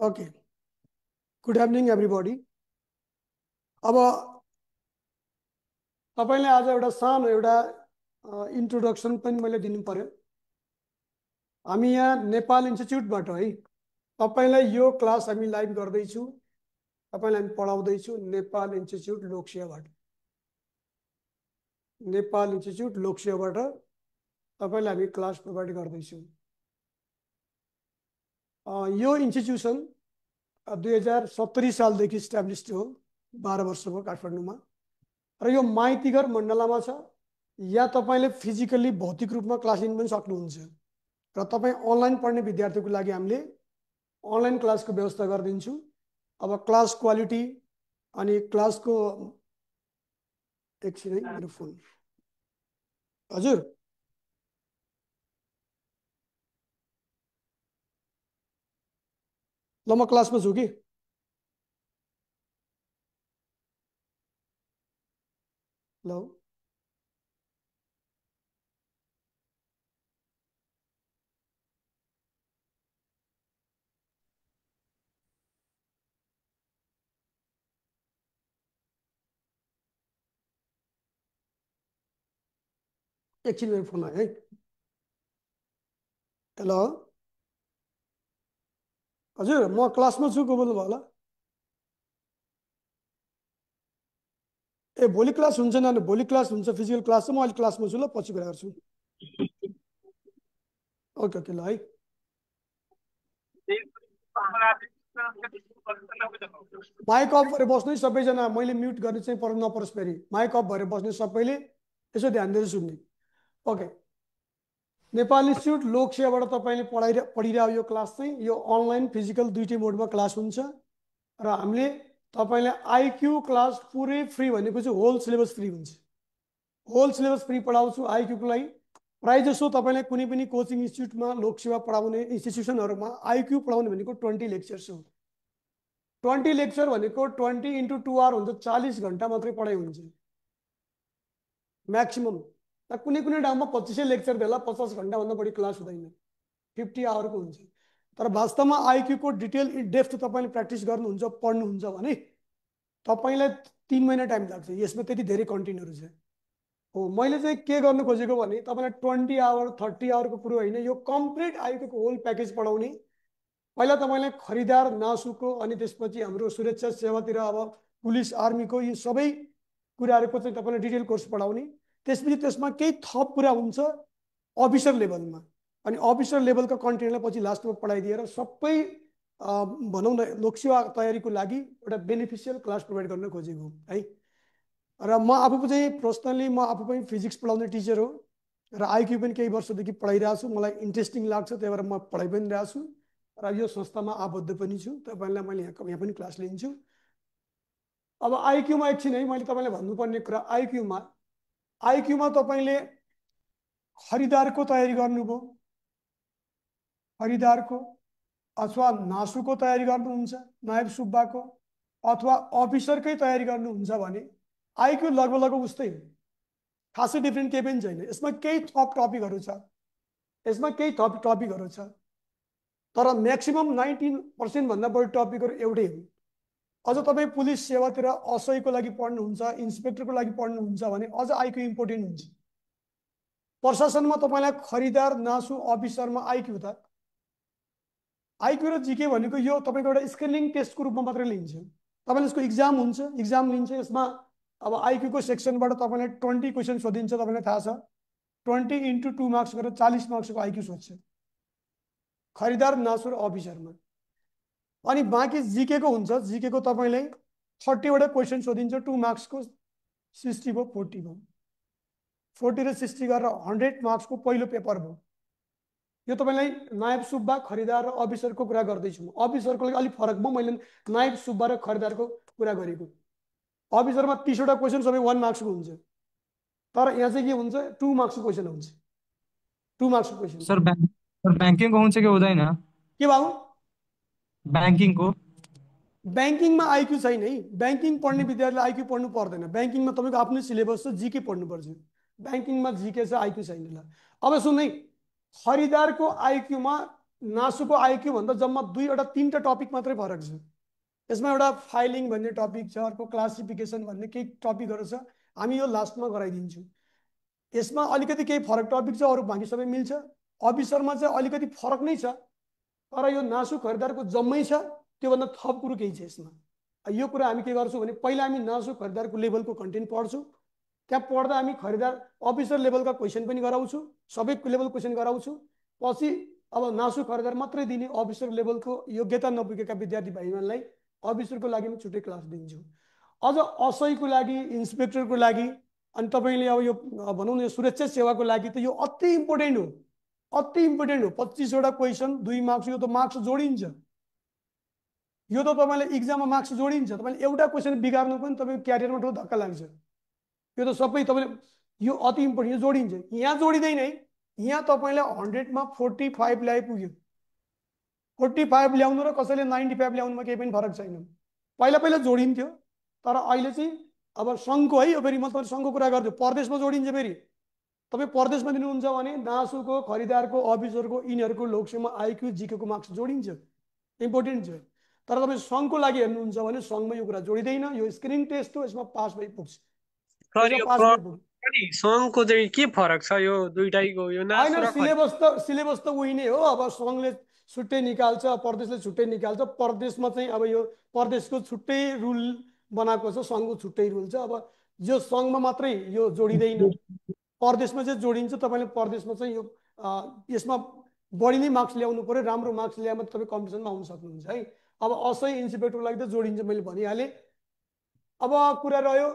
Okay, good evening everybody. अब तपाईले आज एउटा सानो एउटा इन्ट्रोडक्सन पनि मैले दिनु पर्यो। हामी यहाँ नेपाल इन्स्टिट्युटबाट है, तपाईलाई यो क्लास हामी लाइभ गर्दैछु, तपाईलाई हामी पढाउँदैछु नेपाल इन्स्टिट्युट लोकसेवाबाट। नेपाल इन्स्टिट्युट लोकसेवाबाट तपाईलाई हामी क्लास प्रोभाइड गर्दैछौँ। यो इन्स्टिट्युसन 2070 सालदेखि इस्टाब्लिस्ड हो, 12 वर्ष भयो काठमाडौँमा, र यो माइतीघर मण्डलामा छ। या तपाईले फिजिकली भौतिक रूपमा क्लास लिन पनि सक्नुहुन्छ, र तपाई अनलाइन पढ्ने विद्यार्थीको लागि हामीले अनलाइन क्लासको व्यवस्था गरिदिन्छु। अब क्लास क्वालिटी अनि क्लासको एकछिन है, मेरो फोन। हजुर, ल म क्लासमा छु कि। ल एकछिन मेरो फोन आयो है। हेलो, हजुर म क्लासमा छु, को बोल्नु भयो होला? ए भोलि क्लास हुन्छ न? भोलि क्लास हुन्छ, फिजिकल क्लास छ। म अहिले क्लासमा छु, ल पछि कुरा गर्छु। ओके ओके, ल है। माइक अफ भएर बस्नु है सबैजना। मैले म्युट गर्ने चाहिँ नपरोस् फेरि। माइक अफ भएर बस्ने सबैले, यसो ध्यान दिएर सुन्ने। ओके, नेपाल इन्स्टिट्युट लोकसेवाबाट तपाईँले पढिरहेको यो क्लास चाहिँ यो अनलाइन फिजिकल दुईटै मोडमा क्लास हुन्छ। र हामीले तपाईँलाई आइक्यू क्लास पुरै फ्री भनेको चाहिँ होल सिलेबस फ्री हुन्छ। होल सिलेबस फ्री पढाउँछु आइक्यूको लागि। प्रायः जसो तपाईँलाई कुनै पनि कोचिङ इन्स्टिट्युटमा लोकसेवा पढाउने इन्स्टिट्युसनहरूमा आइक्यू पढाउने भनेको 20 लेक्चर्स हो। 20 लेक्चर भनेको 20 × 2 आवर हुन्छ, 40 घन्टा मात्रै पढाइ हुन्छ म्याक्सिमम। कुनै कुनै ठाउँमा 25 लेक्चर देला, 50 घन्टाभन्दा बढी क्लास हुँदैन, 50 आवरको हुन्छ। तर वास्तवमा आइक्यूको डिटेल डेप्थ तपाईँले प्र्याक्टिस गर्नुहुन्छ, पढ्नुहुन्छ भने तपाईँलाई 3 महिना टाइम लाग्छ। यसमा त्यति धेरै कन्टेन्टहरू छ। हो, मैले चाहिँ के गर्नु खोजेको भने तपाईँलाई 20 आवर 30 आवरको कुरो होइन, यो कम्प्लिट आइक्यूको होल प्याकेज पढाउने। पहिला तपाईँलाई खरिदार नासुको, अनि त्यसपछि हाम्रो सुरक्षा सेवातिर अब पुलिस आर्मीको यो सबै कुराहरूको चाहिँ तपाईँलाई डिटेल कोर्स पढाउने। त्यसपछि त्यसमा केही थप कुरा हुन्छ अफिसर लेभलमा, अनि अफिसर लेभलका कन्टेन्टलाई पछि लास्टमा पढाइदिएर सबै भनौँ न लोकसेवा तयारीको लागि एउटा बेनिफिसियल क्लास प्रोभाइड गर्न खोजेको है। र म आफू चाहिँ पर्सनली म आफू पनि फिजिक्स पढाउने टिचर हो, र आइक्यू पनि केही वर्षदेखि पढाइरहेको छु। मलाई इन्ट्रेस्टिङ लाग्छ, त्यही भएर म पढाइ पनि रहेको छु, र यो संस्थामा आबद्ध पनि छु। तपाईँलाई मैले यहाँ पनि क्लास लिन्छु। अब आइक्यूमा एकछिन है, मैले तपाईँलाई भन्नुपर्ने कुरा, आइक्यूमा तपाईँले खरिदारको तयारी गर्नुभयो, खरिदारको अथवा नासुको तयारी गर्नुहुन्छ, नायब सुब्बाको, अथवा अफिसरकै तयारी गर्नुहुन्छ भने आइक्यू लगभग लगभग उस्तै हो, खासै डिफ्रेन्ट केही पनि छैन। यसमा केही थप टपिकहरू छ, तर म्याक्सिमम 19% भन्दा बढी टपिकहरू एउटै हो। अझ तपाईँ पुलिस सेवातिर असयको लागि पढ्नुहुन्छ, इन्सपेक्टरको लागि पढ्नुहुन्छ भने अझ आइक्यू इम्पोर्टेन्ट हुन्छ। प्रशासनमा तपाईँलाई खरिदार नासु अफिसरमा आइक्यू त आइक्यू र जिके भनेको यो तपाईँको एउटा स्क्रिनिङ टेस्टको रूपमा मात्रै लिन्छ। तपाईँले यसको इक्जाम हुन्छ, इक्जाम लिन्छ। यसमा अब आइक्यूको सेक्सनबाट तपाईँलाई 20 क्वेसन सोधिन्छ, तपाईँलाई थाहा छ। 20 × 2 मार्क्स गरेर 40 मार्क्सको आइक्यू सोध्छ खरिदार नासु र अफिसरमा। अनि बाँकी जिके को हुन्छ, जिके को तपाईँलाई 30वटा क्वेसन सोधिन्छ, 2 मार्क्सको, 60 भयो, 40 भयो। 40 र 60 गरेर 100 मार्क्सको पहिलो पेपर भयो। यो तपाईँलाई नायब सुब्बा, खरिदार र अफिसरको कुरा गर्दैछु म। अफिसरको लागि अलिक फरक भयो, मैले नायब सुब्बा र खरिदारको कुरा गरेको। अफिसरमा 30वटा क्वेसन सबै 1 मार्क्सको हुन्छ, तर यहाँ चाहिँ के हुन्छ, 2 मार्क्सको क्वेसन हुन्छ, 2 मार्क्सको क्वेसन। सर बैंकिङको हुन्छ कि हुँदैन? के बाबु? बैंकिङको ब्याङ्किङमा आइक्यू छैन है। ब्याङ्किङ पढ्ने विद्यार्थीले आइक्यू पढ्नु पर्दैन। ब्याङ्किङमा तपाईँको आफ्नै सिलेबस छ, जिके पढ्नुपर्छ। ब्याङ्किङमा जिके छ, आइक्यू छैन। ल अब सुन है, खरिदारको आइक्यूमा नासुको आइक्यू भन्दा जम्मा 3वटा टपिक मात्रै फरक छ। यसमा एउटा फाइलिङ भन्ने टपिक छ, अर्को क्लासिफिकेसन भन्ने केही टपिकहरू छ, हामी यो लास्टमा गराइदिन्छौँ। यसमा अलिकति केही फरक टपिक छ, अरू बाँकी सबै मिल्छ। अफिसरमा चाहिँ अलिकति फरक नै छ, तर यो नासु खरिदारको जम्मै छ, त्योभन्दा थप कुरो केही छ यसमा। यो कुरा हामी के गर्छौँ भने पहिला हामी नासु खरिदारको लेभलको कन्टेन्ट पढ्छौँ, त्यहाँ पढ्दा हामी खरिदार अफिसर लेभलका क्वेसन पनि गराउँछौँ, सबै लेभल क्वेसन गराउँछौँ। पछि अब नासु खरिदार मात्रै दिने अफिसर लेभलको योग्यता नपुगेका विद्यार्थी भाइबहिनीलाई अफिसरको लागि पनि छुट्टै क्लास दिन्छौँ। अझ असैको लागि, इन्सपेक्टरको लागि, अनि तपाईँले अब यो भनौँ न यो सुरक्षा सेवाको लागि त यो अति इम्पोर्टेन्ट हो, अति इम्पोर्टेन्ट हो। 25वटा क्वेसन, 2 मार्क्स, यो त मार्क्स जोडिन्छ, यो त तपाईँलाई इक्जाममा मार्क्स जोडिन्छ। तपाईँले एउटा क्वेसन बिगार्नु पनि तपाईँको क्यारियरमा ठुलो धक्का लाग्छ। यो त सबै तपाईँले यो अति इम्पोर्टेन्ट, यो जोडिन्छ। यहाँ जोडिँदैन है, यहाँ तपाईँलाई 100मा 45 ल्याइपुग्यो। 45 ल्याउनु र कसैले 95 ल्याउनुमा केही पनि फरक छैन। पहिला पहिला जोडिन्थ्यो, तर अहिले चाहिँ अब सङ्घको है, यो फेरि म तपाईँले सङ्घको कुरा गर्छु, परदेशमा जोडिन्छ। फेरि तपाईँ परदेशमा दिनुहुन्छ भने नासुको, खरिदारको, अफिसरको, यिनीहरूको लोकसेवा आइक्यू जिकेको मार्क्स जोडिन्छ, इम्पोर्टेन्ट छ। तर तपाईँ सङ्घको लागि हेर्नुहुन्छ भने सङ्घमा यो कुरा जोडिँदैन, यो स्क्रिनिङ टेस्ट हो, यसमा पास भइपुग्छ, सर यसमा यो पास भइपुग्छ। सङ्घको चाहिँ के फरक छ यो दुइटैको? यो नासु होइन, र सिलेबस त उही नै हो। अब सङ्घले छुट्टै निकाल्छ, परदेशले छुट्टै निकाल्छ। परदेशमा चाहिँ अब यो परदेशको छुट्टै रुल बनाएको छ, सङ्घको छुट्टै रुल छ। अब यो सङ्घमा मात्रै यो जोडिँदैन, परदेशमा चाहिँ जोडिन्छ। तपाईँले परदेशमा चाहिँ यो यसमा बढी नै मार्क्स ल्याउनु पऱ्यो, राम्रो मार्क्स ल्याए मात्रै तपाईँ कम्पिटिसनमा आउन सक्नुहुन्छ है। अब असै इन्सपेक्टरको लागि त जोडिन्छ, मैले भनिहालेँ। अब कुरा रह्यो,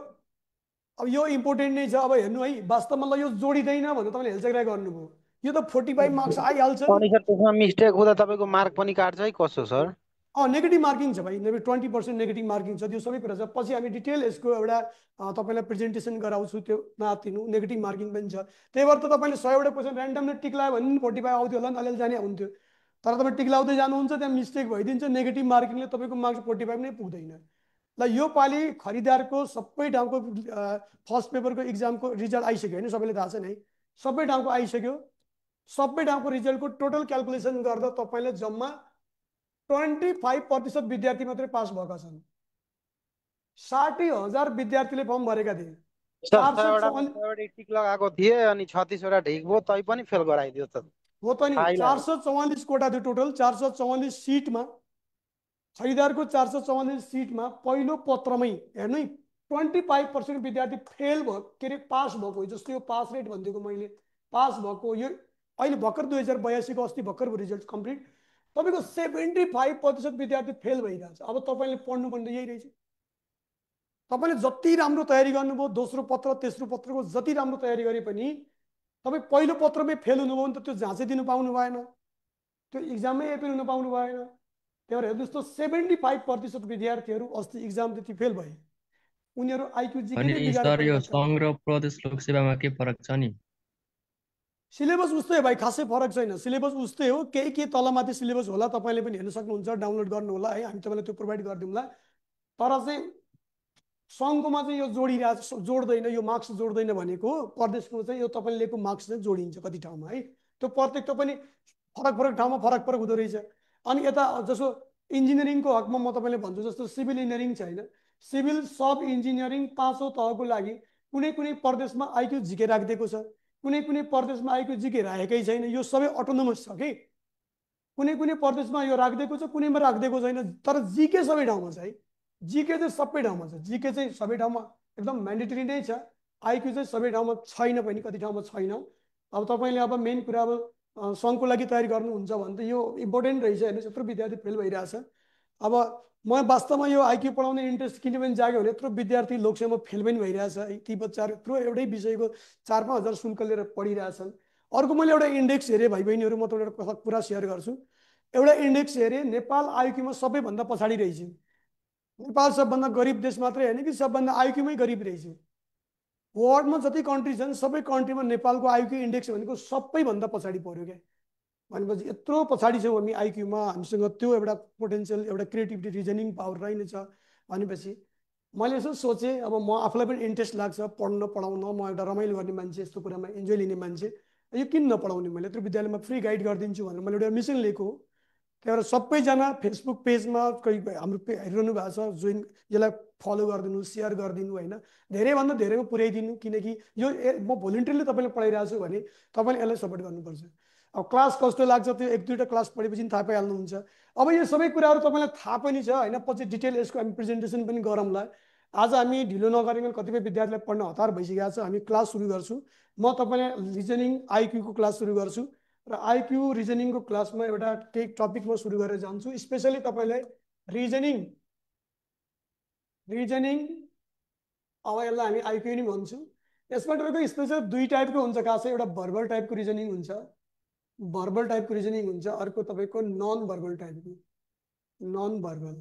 अब यो इम्पोर्टेन्ट नै छ। अब हेर्नु है, वास्तवमा ल यो जोडिँदैन भनेर तपाईँले हेलचक्राइ गर्नुभयो, यो त 45 मार्क्स आइहाल्छ नि। अनि सर त्यसमा मिस्टेक हुँदा तपाईँको मार्क पनि काट्छ है, कसो सर? नेगेटिभ मार्किङ छ भाइ, 20% नेगेटिभ मार्किङ छ, त्यो सबै कुरा छ। पछि हामी डिटेल यसको एउटा तपाईँलाई प्रेजेन्टेसन गराउँछु, त्यो नआत्तिनु, नेगेटिभ मार्किङ पनि छ। त्यही भएर त तपाईँले 100वटा क्वेसन ऱ्यान्डमली टिक लगायो भने 45 आउँथ्यो होला नि, अलिअलि जाने हुन्थ्यो। तर तपाईँ टिक लाउँदै जानुहुन्छ, त्यहाँ मिस्टेक भइदिन्छ, नेगेटिभ मार्किङले तपाईँको मार्क्स 45 नै पुग्दैन। ल यो पालि खरिदारको सबै ठाउँको फर्स्ट पेपरको इक्जामको रिजल्ट आइसक्यो होइन, सबैले थाहा छ नि है, सबै ठाउँको आइसक्यो। सबै ठाउँको रिजल्टको टोटल क्यालकुलेसन गर्दा तपाईँले जम्मा 25% विद्यार्थी मात्रै पास भएका छन्। 60,000 विद्यार्थीले फर्म भरेका थिए। सर 100वटा टिक लगाएको थिए अनि 36वटा ठिक भयो, तै पनि फेल गराइदियो त। हो त नि, 444 कोटा थियो टोटल, 444 सिटमा, खरिदारको 444 सिटमा पहिलो पत्रमै हेर्नु है 25% विद्यार्थी फेल भयो, के अरे पास भएको। जस्तो यो पास रेट भनिदिएको मैले, पास भएको यो अहिले भर्खर 2082 को अस्ति भर्खरको रिजल्ट कम्प्लिट, तपाईँको 75% विद्यार्थी फेल भइरहेछ। अब तपाईँले पढ्नु पनि त यही रहेछ। तपाईँले जति राम्रो तयारी गर्नुभयो, दोस्रो पत्र तेस्रो पत्रको जति राम्रो तयारी गरे पनि तपाईँ पहिलो पत्रमै फेल हुनुभयो भने त त्यो जाँचै दिनु पाउनु भएन, त्यो इक्जाममै एपिल हुन पाउनु भएन। त्यही भएर हेर्नुहोस् त 75% विद्यार्थीहरू अस्ति इक्जाम त्यति फेल भए, उनीहरू आइक्यू जिके नै बिगारेर सर यो परिरहेका। सङ्घ र प्रदेश लोकसेवामा के फरक छ नि? सिलेबस उस्तै हो भाइ, खासै फरक छैन, सिलेबस उस्तै हो। केही तलमाथि सिलेबस होला, तपाईँले पनि हेर्न सक्नुहुन्छ, डाउनलोड गर्नु होला है, हामी तपाईँलाई त्यो प्रोभाइड गरिदिउँला। तर चाहिँ सङ्घकोमा चाहिँ यो जोड्दैन, यो मार्क्स जोड्दैन भनेको, परदेशको चाहिँ यो तपाईँले लिएको मार्क्स चाहिँ जोडिन्छ कति ठाउँमा है। त्यो प्रत्येक त पनि फरक ठाउँमा फरक हुँदो रहेछ। अनि यता जसो इन्जिनियरिङको हकमा म तपाईँले भन्छु, जस्तो सिभिल इन्जिनियरिङ छ होइन, सिभिल सब इन्जिनियरिङ 5औं तहको लागि कुनै कुनै प्रदेशमा आइक्यू जिके राखिदिएको छ, कुनै कुनै प्रदेशमा आइक्यू जिके राखेकै छैन। यो सबै अटोनोमस छ कि, कुनै कुनै प्रदेशमा यो राखिदिएको छ, कुनैमा राखिदिएको छैन। तर जिके सबै ठाउँमा छ है, जिके चाहिँ सबै ठाउँमा छ, जिके चाहिँ सबै ठाउँमा एकदम म्यान्डेटरी नै छ। आइक्यू चाहिँ सबै ठाउँमा छैन पनि, कति ठाउँमा छैन। अब तपाईँले अब मेन कुरा अब सङ्घको लागि तयारी गर्नुहुन्छ भने त यो इम्पोर्टेन्ट रहेछ। हेर्नुहोस् यत्रो विद्यार्थी फेल भइरहेछ। अब म वास्तवमा यो आइक्यू पढाउने इन्ट्रेस्ट किन पनि जाग्यो भने यत्रो विद्यार्थी लोकसेवामा फेल पनि भइरहेछ है। ती बच्चाहरू यत्रो एउटै विषयको 4-5 हजार शुल्क लिएर पढिरहेछन्। अर्को मैले एउटा इन्डेक्स हेरेँ भाइ बहिनीहरू, म तपाईँलाई एउटा कुरा सेयर गर्छु। एउटा इन्डेक्स हेरेँ, नेपाल आइक्यूमा सबैभन्दा पछाडि रहेछ। नेपाल सबभन्दा गरिब देश मात्रै होइन कि सबभन्दा आइक्यूमै गरिब रहेछ। वर्ल्डमा जति कन्ट्री छन् सबै कन्ट्रीमा नेपालको आइक्यू इन्डेक्स भनेको सबैभन्दा पछाडि पर्यो क्या। भनेपछि यत्रो पछाडि छौँ हामी आइक्यूमा, हामीसँग त्यो एउटा पोटेन्सियल, एउटा क्रिएटिभिटी, रिजनिङ पावर रहेनछ भनेपछि मैले यसो सोचेँ, अब म आफूलाई पनि इन्ट्रेस्ट लाग्छ पढ्न पढाउन, म एउटा रमाइलो गर्ने मान्छे, यस्तो कुरामा इन्जोय लिने मान्छे। यो किन नपढाउने मैले यत्रो विद्यालयमा फ्री गाइड गरिदिन्छु भनेर मैले एउटा मिसन लिएको हो। त्यही भएर सबैजना फेसबुक पेजमा कोही हाम्रो हेरिरहनु भएको छ जोइन यसलाई फलो गरिदिनु सेयर गरिदिनु होइन धेरैभन्दा धेरैमा पुर्याइदिनु किनकि यो म भोलिन्टियरली तपाईँले पढाइरहेको छु भने तपाईँले यसलाई सपोर्ट गर्नुपर्छ। अब क्लास कस्तो लाग्छ त्यो एक दुईवटा क्लास पढेपछि थाहा पाइहाल्नुहुन्छ। अब यो सबै कुराहरू तपाईँलाई थाहा पनि छ होइन पछि डिटेल यसको हामी प्रेजेन्टेसन पनि गरौँला। आज हामी ढिलो नगरिकन कतिपय विद्यार्थीलाई पढ्न हतार भइसकेको छ। हामी क्लास सुरु गर्छु। म तपाईँलाई रिजनिङ आइक्यूको क्लास सुरु गर्छु र आइक्यू रिजनिङको क्लासमा एउटा केही टपिक म सुरु गरेर जान्छु। स्पेसली तपाईँलाई रिजनिङ अब यसलाई हामी आइक्यू नै भन्छौँ। यसमा तपाईँको स्पेसल दुई टाइपको हुन्छ खासै। एउटा भर्बल टाइपको रिजनिङ हुन्छ, भर्बल टाइपको रिजनिङ हुन्छ, अर्को तपाईँको नन भर्बल टाइपको नन भर्बल।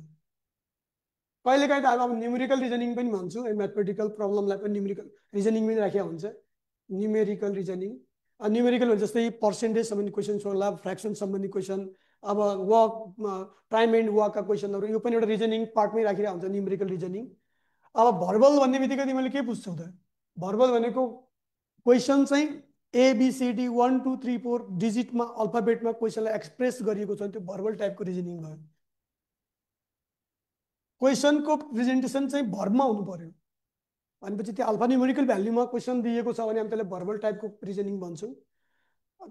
कहिलेकाहीँ त अब न्युमेरिकल रिजनिङ पनि भन्छु। म्याथमेटिकल प्रब्लमलाई पनि न्युमेरिकल रिजनिङ पनि राखेको हुन्छ। न्युमेरिकल रिजनिङ न्युमेरिकल भने जस्तै पर्सेन्टेज सम्बन्धी क्वेसन होला, फ्रेक्सन सम्बन्धी क्वेसन, अब वक टाइम एन्ड वकका क्वेसनहरू, यो पनि एउटा रिजनिङ पार्टमै राखिरहेको हुन्छ न्युमेरिकल रिजनिङ। अब भर्बल भन्ने बित्तिकै तिमीले के बुझ्छौ त? भर्बल भनेको क्वेसन चाहिँ ABCD 1 2 3 4 डिजिटमा अल्फाबेटमा क्वेसनलाई एक्सप्रेस गरिएको छ, त्यो भर्बल टाइपको रिजनिङ भयो। क्वेसनको प्रेजेन्टेसन चाहिँ भर्बमा हुनु पर्यो भनेपछि त्यो अल्फा न्युमेरिकल भ्याल्युमा क्वेसन दिएको छ भने हामी त्यसलाई भर्बल टाइपको रिजनिङ भन्छौँ।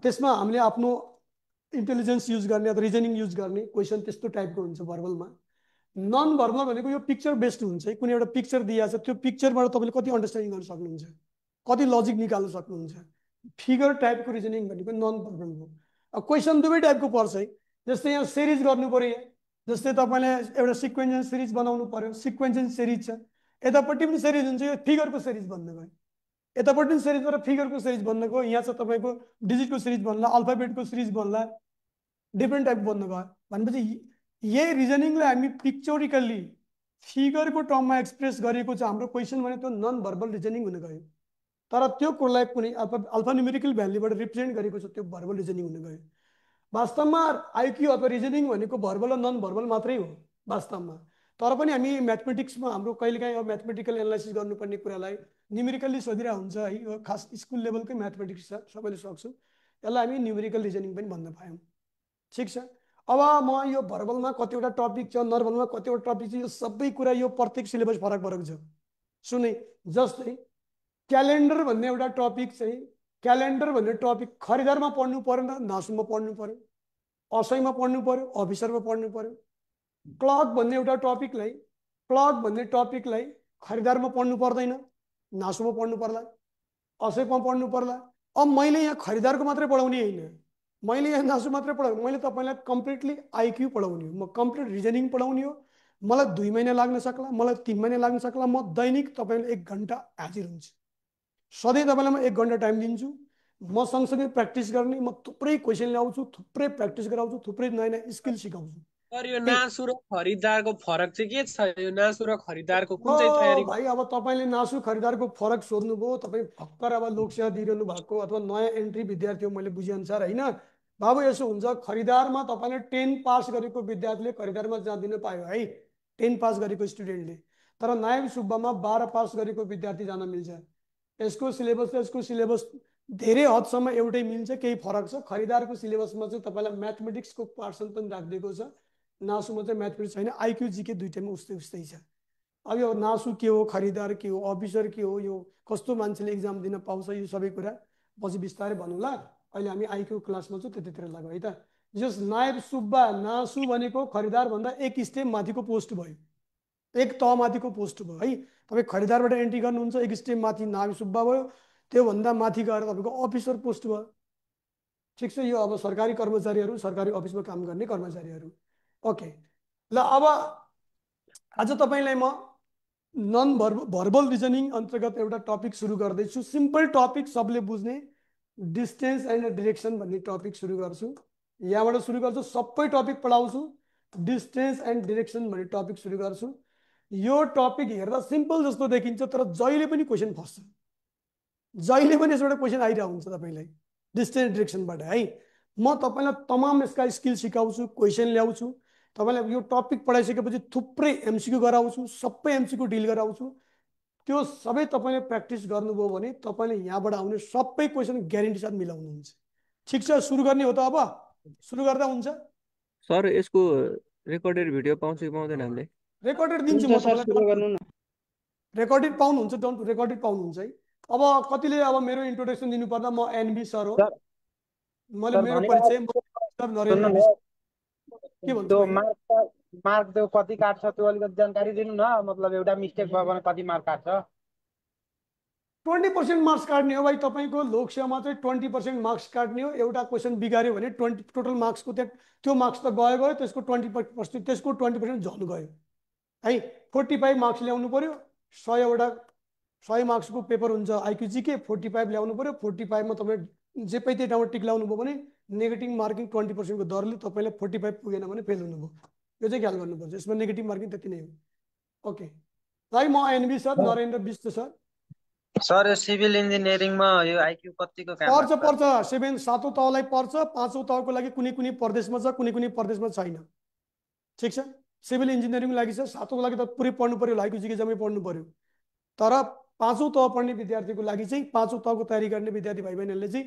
त्यसमा हामीले आफ्नो इन्टेलिजेन्स युज गर्ने अथवा रिजनिङ युज गर्ने क्वेसन त्यस्तो टाइपको हुन्छ भर्बलमा। नन भर्बल भनेको यो पिक्चर बेस्ड हुन्छ। कुनै एउटा पिक्चर दिएको छ, त्यो पिक्चरबाट तपाईँले कति अन्डरस्ट्यान्डिङ गर्न सक्नुहुन्छ, कति लजिक निकाल्न सक्नुहुन्छ। फिगर टाइपको रिजनिङ भनेको नन भर्बल हो। अब क्वेसन दुवै टाइपको पर्छ है। जस्तै यहाँ सिरिज गर्नु पर्यो, जस्तै तपाईँले एउटा सिक्वेन्स सिरिज बनाउनु पर्यो, सिक्वेन्स सिरिज छ, यतापट्टि पनि सिरिज हुन्छ, यो फिगरको सिरिज बन्न गयो। यतापट्टि पनि सिरिज र फिगरको सिरिज बन्न गयो। यहाँ चाहिँ तपाईँको डिजिटको सिरिज बन्ला, अल्फाबेटको सिरिज बन्ला, डिफ्रेन्ट टाइप बन्न गयो। भनेपछि यही रिजनिङलाई हामी पिक्चोरिकल्ली फिगरको टर्ममा एक्सप्रेस गरेको छ हाम्रो क्वेसन भने त्यो नन भर्बल रिजनिङ हुन गयो। तर त्यो कुरालाई कुनै अल्फा न्युमेरिकल भ्याल्युबाट रिप्रेजेन्ट गरेको छ, त्यो भर्बल रिजनिङ हुन गयो। वास्तवमा आइक्यू अथवा रिजनिङ भनेको भर्बल र नन भर्बल मात्रै हो वास्तवमा। तर पनि हामी म्याथमेटिक्समा हाम्रो कहिलेकाहीँ अब म्याथमेटिकल एनालाइसिस गर्नुपर्ने कुरालाई न्युमेरिकल्ली सोधिरहेको हुन्छ है। यो खास स्कुल लेभलकै म्याथमेटिक्स छ, सबैले सक्छौँ। यसलाई हामी न्युमेरिकल रिजनिङ पनि भन्न पायौँ। ठिक छ। अब म यो भर्बलमा कतिवटा टपिक छ, नर्बलमा कतिवटा टपिक छ, यो सबै कुरा यो प्रत्येक सिलेबस फरक फरक छ। सुने जस्तै क्यालेन्डर भन्ने एउटा टपिक चाहिँ, क्यालेन्डर भन्ने टपिक खरिदारमा पढ्नु पर्यो न नासुमा पढ्नु पर्यो, असैमा पढ्नु पर्यो, अफिसरमा पढ्नु पर्यो। क्लक भन्ने एउटा टपिकलाई, क्लक भन्ने टपिकलाई खरिदारमा पढ्नु पर्दैन, नासुमा पढ्नु पर्ला, असैमा पढ्नु पर्ला। अब मैले यहाँ खरिदारको मात्रै पढाउने होइन, मैले यहाँ नासु मात्रै पढाउने, मैले तपाईँलाई कम्प्लिटली आइक्यू पढाउने हो, म कम्प्लिट रिजनिङ पढाउने हो। मलाई 2 महिना लाग्न सक्ला, मलाई 3 महिना लाग्न सक्ला। म दैनिक तपाईँलाई 1 घन्टा हाजिर हुन्छु। सधैँ तपाईँलाई म 1 घन्टा टाइम दिन्छु। म सँगसँगै प्र्याक्टिस गर्ने, म थुप्रै क्वेसन ल्याउँछु, थुप्रै प्र्याक्टिस गराउँछु, थुप्रै नयाँ नयाँ स्किल सिकाउँछु। तर यो नासु र खरिदारको फरक चाहिँ के छ? यो नासु र खरिदारको कुन चाहिँ तयारी? भाइ अब तपाईँले नासु खरिदारको फरक सोध्नुभयो। तपाईँ भर्खर अब लोकसेवा दिइरहनु भएको अथवा नयाँ एन्ट्री विद्यार्थी हो मैले बुझेअनुसार होइन बाबु। यसो हुन्छ, खरिदारमा तपाईँले 10 पास गरेको विद्यार्थीले खरिदारमा जाँदिन पायो है, 10 पास गरेको स्टुडेन्टले। तर नायब सुब्बामा 12 पास गरेको विद्यार्थी जान मिल्छ। यसको सिलेबस र यसको सिलेबस धेरै हदसम्म एउटै मिल्छ, केही फरक छ। खरिदारको सिलेबसमा चाहिँ तपाईँलाई म्याथमेटिक्सको पार्सन पनि राखिदिएको छ, नासुमा चाहिँ म्याथमेटिक्स होइन, आइक्यू जीके दुइटैमा उस्तै उस्तै छ। अब यो नासु के हो, खरिदार के हो, अफिसर के हो, यो कस्तो मान्छेले इक्जाम दिन पाउँछ, यो सबै कुरा पछि बिस्तारै भनौँला। अहिले हामी आइक्यू क्लासमा चाहिँ त्यतितिर लाग्यो है त। जस नायब सुब्बा, नासु भनेको खरिदार भन्दा 1 स्टेप माथिको पोस्ट भयो, 1 तह माथिको पोस्ट भयो है। तपाईँ खरिदारबाट एन्ट्री गर्नुहुन्छ, 1 स्टेप माथि नायब सुब्बा भयो, त्योभन्दा माथि गएर तपाईँको अफिसर पोस्ट भयो। ठिक छ। यो अब सरकारी कर्मचारीहरू, सरकारी अफिसमा काम गर्ने कर्मचारीहरू। ओके ल, अब आज तपाईँलाई म नन भर्बल रिजनिङ अन्तर्गत एउटा टपिक सुरु गर्दैछु। सिम्पल टपिक, सबले बुझ्ने, डिस्टेन्स एन्ड डिरेक्सन भन्ने टपिक सुरु गर्छु। यहाँबाट सुरु गर्छु, सबै टपिक पढाउँछु। डिस्टेन्स एन्ड डिरेक्सन भन्ने टपिक सुरु गर्छु। यो टपिक हेर्दा सिम्पल जस्तो देखिन्छ, तर जहिले पनि क्वेसन फस्छ, जहिले पनि यसबाट क्वेसन आइरहेको हुन्छ तपाईँलाई डिस्टेन्स डिरेक्सनबाट है। म तपाईँलाई तमाम यसका स्किल सिकाउँछु, क्वेसन ल्याउँछु। तपाईँलाई यो टपिक पढाइसकेपछि थुप्रै एमसिक्यू गराउँछु, सबै एमसिक्यू डिल गराउँछु। त्यो सबै तपाईँले प्र्याक्टिस गर्नुभयो भने तपाईँले यहाँबाट आउने सबै क्वेसन ग्यारेन्टी साथ मिलाउनुहुन्छ। ठिक छ, सुरु गर्ने हो त? अब सुरु गर्दा हुन्छ? सर यसको रेकर्डेड भिडियो पाउँछ कि पाउँदैन हामीले? रेकर्डेड दिन्छु म तपाईँलाई। रेकर्डेड पाउनुहुन्छ, डोन्ट रेकर्डेड पाउनुहुन्छ है। अब कतिले अब मेरो इन्ट्रोडक्सन दिनुपर्दा म एनबी सर हो, मैले मेरो परिचय नरेन्द्र विष्ट। के भन्छु त्यो मार्क त्यो कति काट्छ त्यो अलिकति जानकारी दिनु न, मतलब एउटा मिस्टेक भयो भने कति मार्क काट्छ? 20% मार्क्स काट्ने हो भाइ। तपाईँको लोकसेवामा चाहिँ 20% मार्क्स काट्ने हो। एउटा क्वेसन बिगाऱ्यो भने 20 टोटल मार्क्सको त्यो मार्क्स त गयो, त्यसको 20% झन् गयो है। 45 मार्क्स ल्याउनु पर्यो। 100 मार्क्सको पेपर हुन्छ आइक्यूजीके, 45 ल्याउनु पर्यो। 45 मा तपाईँ जे पाइ त्यही ठाउँमा टिक लाउनु भयो भने नेगेटिभ मार्किङ 20% को दरले तपाईँलाई 45 पुगेन भने फेल हुनुभयो। यो चाहिँ ख्याल गर्नुपर्छ। यसमा नेगेटिभ मार्किङ त्यति नै हो। ओके भाइ, म NB sir, Narendra Bisht sir. Sir यो सिभिल इन्जिनियरिङमा यो आइक्यू कतिको काम पर्छ 7औं तहलाई पर्छ। 5औं तहको लागि कुनै कुनै प्रदेशमा छ, कुनै कुनै प्रदेशमा छैन। ठिक छ, सिभिल इन्जिनियरिङको लागि छ। 7औं लागि त पुरै पढ्नु पर्यो, आइक्यूजीके जम्मै पढ्नु पर्यो। तर 5औं तह पढ्ने विद्यार्थीको लागि चाहिँ 5औं तहको तयारी गर्ने विद्यार्थी भाइ बहिनीहरूले चाहिँ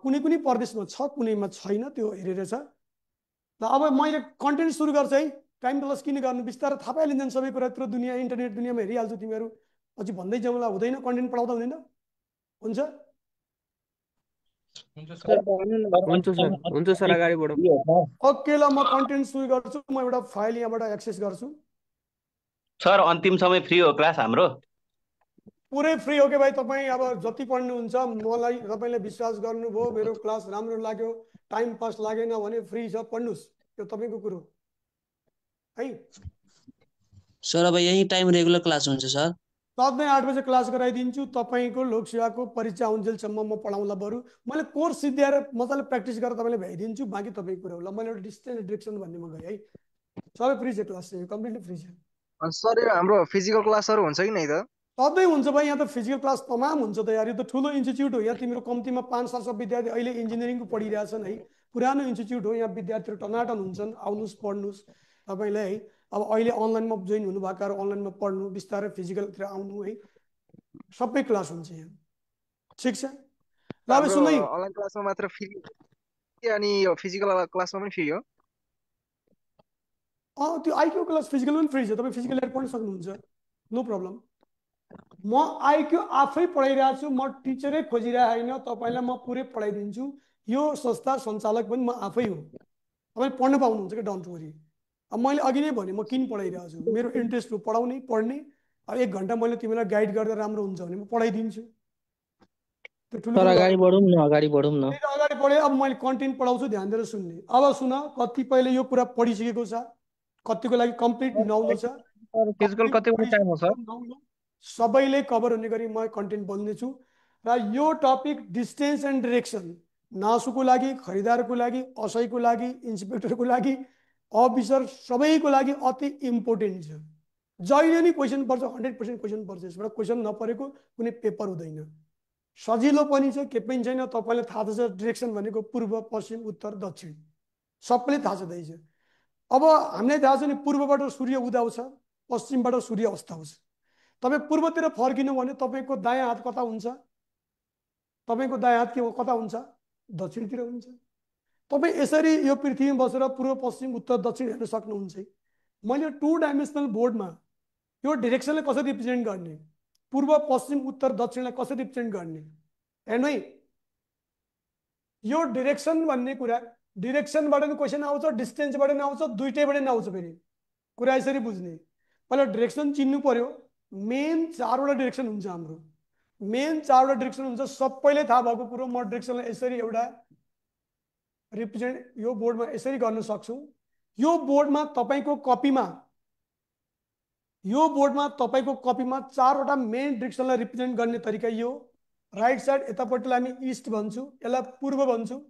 कुनै कुनै प्रदेशमा छ, कुनैमा छैन, त्यो हेरेर छ। ल अब मैले कन्टेन्ट सुरु गर्छ है। टाइम प्लस किन गर्नु, बिस्तारै थाहा पाइलिन्छन् सबै कुरा। यत्रो दुनियाँ इन्टरनेट दुनियाँमा हेरिहाल्छु तिमीहरू। अझै भन्दै जाउँला हुँदैन? कन्टेन्ट पढाउँदा हुँदैन? हुन्छ हुन्छ सर अगाडि बढौँ। ओके ल, म कन्टेन्ट सुरु गर्छु। म एउटा फाइल यहाँबाट एक्सेस गर्छु। सर अन्तिम समय फ्री हो क्लास हाम्रो? पुरै फ्री हो कि भाइ? तपाईँ अब जति पढ्नुहुन्छ, मलाई तपाईँले विश्वास गर्नुभयो, मेरो क्लास राम्रो लाग्यो, टाइम पास लागेन भने फ्री छ, पढ्नुहोस्। यो तपाईँको कुरो है। सर अब यही टाइम रेगुलर क्लास हुन्छ सर? सधैँ 8 बजे क्लास गराइदिन्छु। तपाईँको लोकसेवाको परीक्षा आउन्जेलसम्म म पढाउँला। बरु मैले कोर्स सिद्ध्याएर मजाले प्र्याक्टिस गरेर तपाईँलाई भ्याइदिन्छु। बाँकी तपाईँको कुरा होला। मैले एउटा डिस्टेन्स डिरेक्सन भन्नेमा गएँ है। सबै फ्री छ, क्लास चाहिँ कम्प्लिटली फ्री छ। सर यो हाम्रो फिजिकल क्लासहरू हुन्छ कि नै त? सधैँ हुन्छ भाइ। यहाँ त फिजिकल क्लास तमाम हुन्छ त यार। यो त ठुलो इन्स्टिच्युट हो। यहाँ तिम्रो कम्तीमा 500 विद्यार्थी अहिले इन्जिनियरिङको पढिरहेछन् है। पुरानो इन्स्टिच्युट हो। यहाँ विद्यार्थीहरू टनाटन हुन्छन्। आउनुहोस्, पढ्नुहोस् तपाईँले है। अब अहिले अनलाइनमा जोइन हुनुभएकाहरू अनलाइनमा पढ्नु, बिस्तारै फिजिकलतिर आउनु है। सबै क्लास हुन्छ यहाँ। ठिक छ ल। अब सुन है, अनलाइन क्लासमा मात्र फ्री अनि यो फिजिकल क्लासमा पनि फ्री हो? त्यो आइक्यू क्लास फिजिकल पनि फ्री छ। तपाईँ फिजिकल हेरेर पढ्न सक्नुहुन्छ, नो प्रब्लम। म आइक्यू आफै पढाइरहेको छु। म टिचरै खोजिरहेको होइन, तपाईँलाई म पुरै पढाइदिन्छु। यो संस्था सञ्चालक पनि म आफै हो। तपाईँ पढ्न पाउनुहुन्छ कि, डोन्ट वरी। अब मैले अघि नै भने म किन पढाइरहेको छु, मेरो इन्ट्रेस्ट हो पढाउने, पढ्ने। अब 1 घन्टा मैले तिमीलाई गाइड गर्दा राम्रो हुन्छ भने म पढाइदिन्छु। त्यो ठुलो अगाडि बढौँ न, अगाडि बढौँ न। अगाडि बढे। अब मैले कन्टेन्ट पढाउँछु, ध्यान दिएर सुन्ने। अब सुन, कतिपयले यो कुरा पढिसकेको छ, कतिको लागि कम्प्लिट नौलो छ। फिजिकल कति बजे टाइम हो सर? सबैले कभर हुने गरी म कन्टेन्ट बोल्नेछु। र यो टपिक डिस्टेन्स एन्ड डिरेक्सन नासुको लागि, खरिदारको लागि, असैको लागि, इन्सपेक्टरको लागि, अफिसर सबैको लागि अति इम्पोर्टेन्ट छ। जहिले नि क्वेसन पर्छ, 100% क्वेसन पर्छ। यसबाट क्वेसन नपरेको कुनै पेपर हुँदैन। सजिलो पनि छ, के पनि छैन। तपाईँलाई थाहा छ डिरेक्सन भनेको पूर्व, पश्चिम, उत्तर, दक्षिण सबैले थाहा छँदैछ। अब हामीलाई थाहा छ नि, पूर्वबाट सूर्य उदाउँछ, पश्चिमबाट सूर्य अस्ताउँछ। तपाईँ पूर्वतिर फर्किनु भने तपाईँको दायाँ हात कता हुन्छ? तपाईँको दायाँ हात के कता हुन्छ? दक्षिणतिर हुन्छ। तपाईँ यसरी यो पृथ्वीमा बसेर पूर्व, पश्चिम, उत्तर, दक्षिण हेर्न सक्नुहुन्छ। मैले 2 डाइमेन्सनल बोर्डमा यो डिरेक्सनलाई कसरी रिप्रेजेन्ट गर्ने, पूर्व, पश्चिम, उत्तर, दक्षिणलाई कसरी रिप्रेजेन्ट गर्ने हेर्नु है। यो डिरेक्सन भन्ने कुरा, डिरेक्सनबाट पनि क्वेसन आउँछ, डिस्टेन्सबाट पनि आउँछ, दुइटैबाट पनि आउँछ। फेरि कुरा यसरी बुझ्ने, पहिला डिरेक्सन चिन्नु पर्यो। मेन 4वटा डिरेक्सन हुन्छ हाम्रो। मेन 4वटा डिरेक्सन हुन्छ, सबैले थाहा भएको कुरो। म डिरेक्सनलाई यसरी एउटा रिप्रेजेन्ट यो बोर्डमा यसरी गर्न सक्छु। यो बोर्डमा तपाईँको कपीमा 4वटा मेन डिरेक्सनलाई रिप्रेजेन्ट गर्ने तरिका यो। राइट साइड यतापट्टिलाई हामी इस्ट भन्छौँ, यसलाई पूर्व भन्छौँ।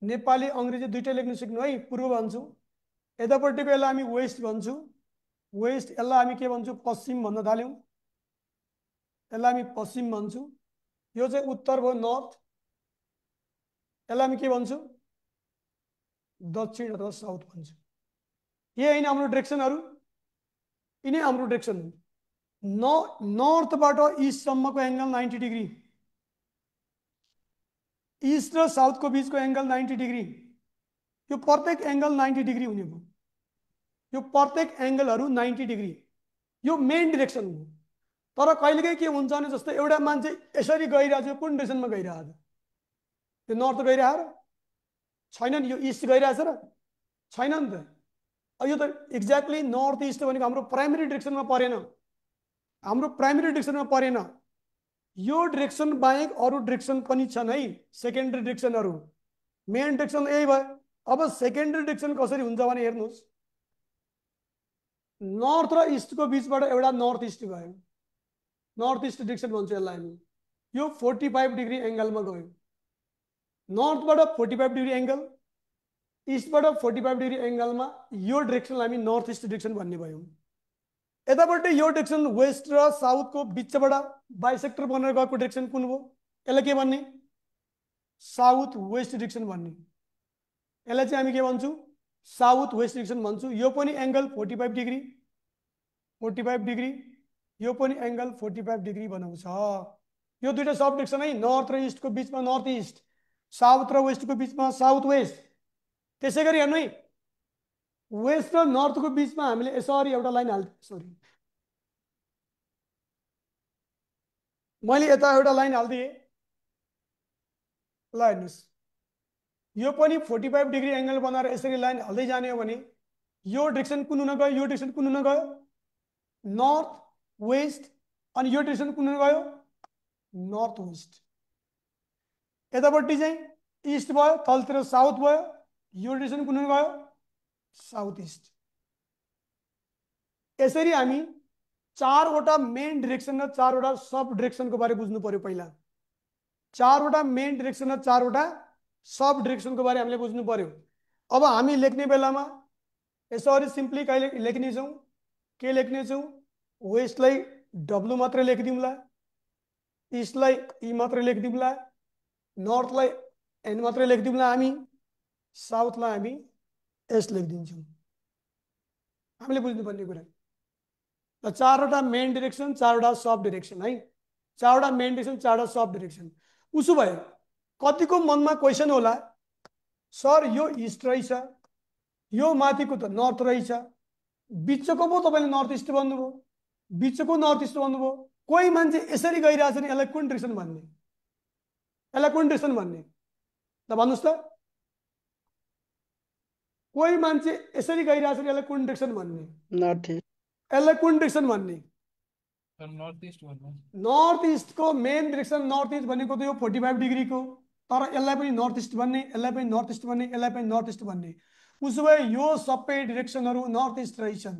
नेपाली अङ्ग्रेजी दुइटै लेख्न सिक्नु है। पूर्व भन्छौँ। यतापट्टिको यसलाई हामी वेस्ट भन्छौँ, वेस्ट। यसलाई हामी के भन्छौँ? पश्चिम भन्न थाल्यौँ। यसलाई हामी पश्चिम भन्छौँ। यो चाहिँ उत्तर भयो, नर्थ। यसलाई हामी के भन्छौँ? दक्षिण अथवा साउथ भन्छौँ। यही होइन हाम्रो डिरेक्सनहरू, यिनै हाम्रो डिरेक्सन हो। नर्थबाट इस्टसम्मको एङ्गल 90 डिग्री, इस्ट र साउथको बिचको एङ्गल 90 डिग्री। यो प्रत्येक एङ्गल 90 डिग्री हुने भयो। यो प्रत्येक एङ्गलहरू 90 डिग्री, यो मेन डिरेक्सन हो। तर कहिलेकाहीँ के हुन्छ भने जस्तै एउटा मान्छे यसरी गइरहेको छ, कुन डिरेक्सनमा गइरहेको छ? यो नर्थ गइरहेको छैन नि, यो इस्ट गइरहेछ र छैन नि त। यो त एक्ज्याक्टली नर्थ इस्ट भनेको हाम्रो प्राइमेरी डिरेक्सनमा परेन, हाम्रो प्राइमेरी डिरेक्सनमा परेन। यो डिरेक्सन बाहेक अरू डिरेक्सन पनि छन् है, सेकेन्डरी डिरेक्सनहरू। मेन डिरेक्सन यही भयो। अब सेकेन्डरी डिरेक्सन कसरी हुन्छ भने हेर्नुहोस्, नर्थ र इस्टको बिचबाट एउटा नर्थ इस्ट गयो, नर्थ इस्ट डिरेक्सन भन्छ यसलाई हामी। यो 45 डिग्री एङ्गलमा गयो। नर्थबाट 45 डिग्री एङ्गल, इस्टबाट 45 डिग्री एङ्गलमा यो डिरेक्सनलाई हामी नर्थ इस्ट डिरेक्सन भन्ने भयौँ। यतापट्टि यो डिरेक्सन वेस्ट र साउथको बिचबाट बाइसेक्टर बनेर गएको डिरेक्सन कुन हो? यसलाई के भन्ने? साउथ वेस्ट डिरेक्सन भन्ने। यसलाई चाहिँ हामी के भन्छौँ? साउथ वेस्ट डिरेक्सन भन्छौँ। यो पनि एङ्गल 45 डिग्री, 45 डिग्री, यो पनि एङ्गल 45 डिग्री बनाउँछ। यो दुईटा सब डिरेक्सन है, नर्थ र इस्टको बिचमा नर्थ इस्ट, साउथ र वेस्टको बिचमा साउथ वेस्ट। त्यसै गरी हेर्नु है, वेस्ट र नर्थको बिचमा हामीले यसरी एउटा लाइन हाल्थ्यौँ। सरी, मैले यता एउटा लाइन हालिदिएँ। ल हेर्नुहोस्, यो पनि 45 डिग्री एङ्गल बनाएर यसरी लाइन हाल्दै जाने हो भने यो डिरेक्सन कुन हुन गयो? यो डिरेक्सन कुन हुन गयो? North west. अनि यो डिरेक्सन कुन हुन गयो? North west. यतापट्टि चाहिँ इस्ट भयो, तलतिर साउथ भयो। यो डिरेक्सन कुन हुन गयो? South east. यसरी हामी चारवटा मेन डिरेक्सन र चारवटा सब डिरेक्सनको बारे बुझ्नु पर्यो। पहिला चारवटा मेन डिरेक्सन र चारवटा सब डिरेक्सनको बारे हामीले बुझ्नु पर्यो। अब हामी लेख्ने बेलामा यसरी सिम्पली कहिले लेख्नेछौँ? के लेख्नेछौँ? वेस्टलाई डब्लु मात्रै लेखिदिउँला, इस्टलाई ई मात्रै लेखिदिउँला, नर्थलाई एन मात्रै लेखिदिउँला हामी, साउथलाई हामी एस लेखिदिन्छौँ। हामीले बुझ्नुपर्ने कुरा र चारवटा मेन डिरेक्सन, चारवटा सब डिरेक्सन है, चारवटा मेन डिरेक्सन, चारवटा सब डिरेक्सन। उसो भए कतिको मनमा क्वेसन होला, सर यो इस्ट रहेछ, यो माथिको त नर्थ रहेछ, बिचको पो तपाईँले नर्थ इस्ट भन्नुभयो, बिचको नर्थ इस्ट भन्नुभयो। कोही मान्छे यसरी गइरहेछ नि, यसलाई कुन डिरेक्सन भन्ने? यसलाई कुन डिरेक्सन भन्ने? ल भन्नुहोस् त। कोही मान्छे यसरी गइरहेछ नि, यसलाई कुन डिरेक्सन भन्ने? North east. यसलाई कुन डिरेक्सन भन्ने? नर्थ इस्ट भन्नु। नर्थ इस्टको मेन डिरेक्सन नर्थ इस्ट भनेको त यो 45 डिग्रीको, तर यसलाई पनि नर्थ इस्ट भन्ने, यसलाई पनि नर्थ इस्ट भन्ने, यसलाई पनि नर्थ इस्ट भन्ने। उसो भए यो सबै डिरेक्सनहरू नर्थ इस्ट रहेछन्।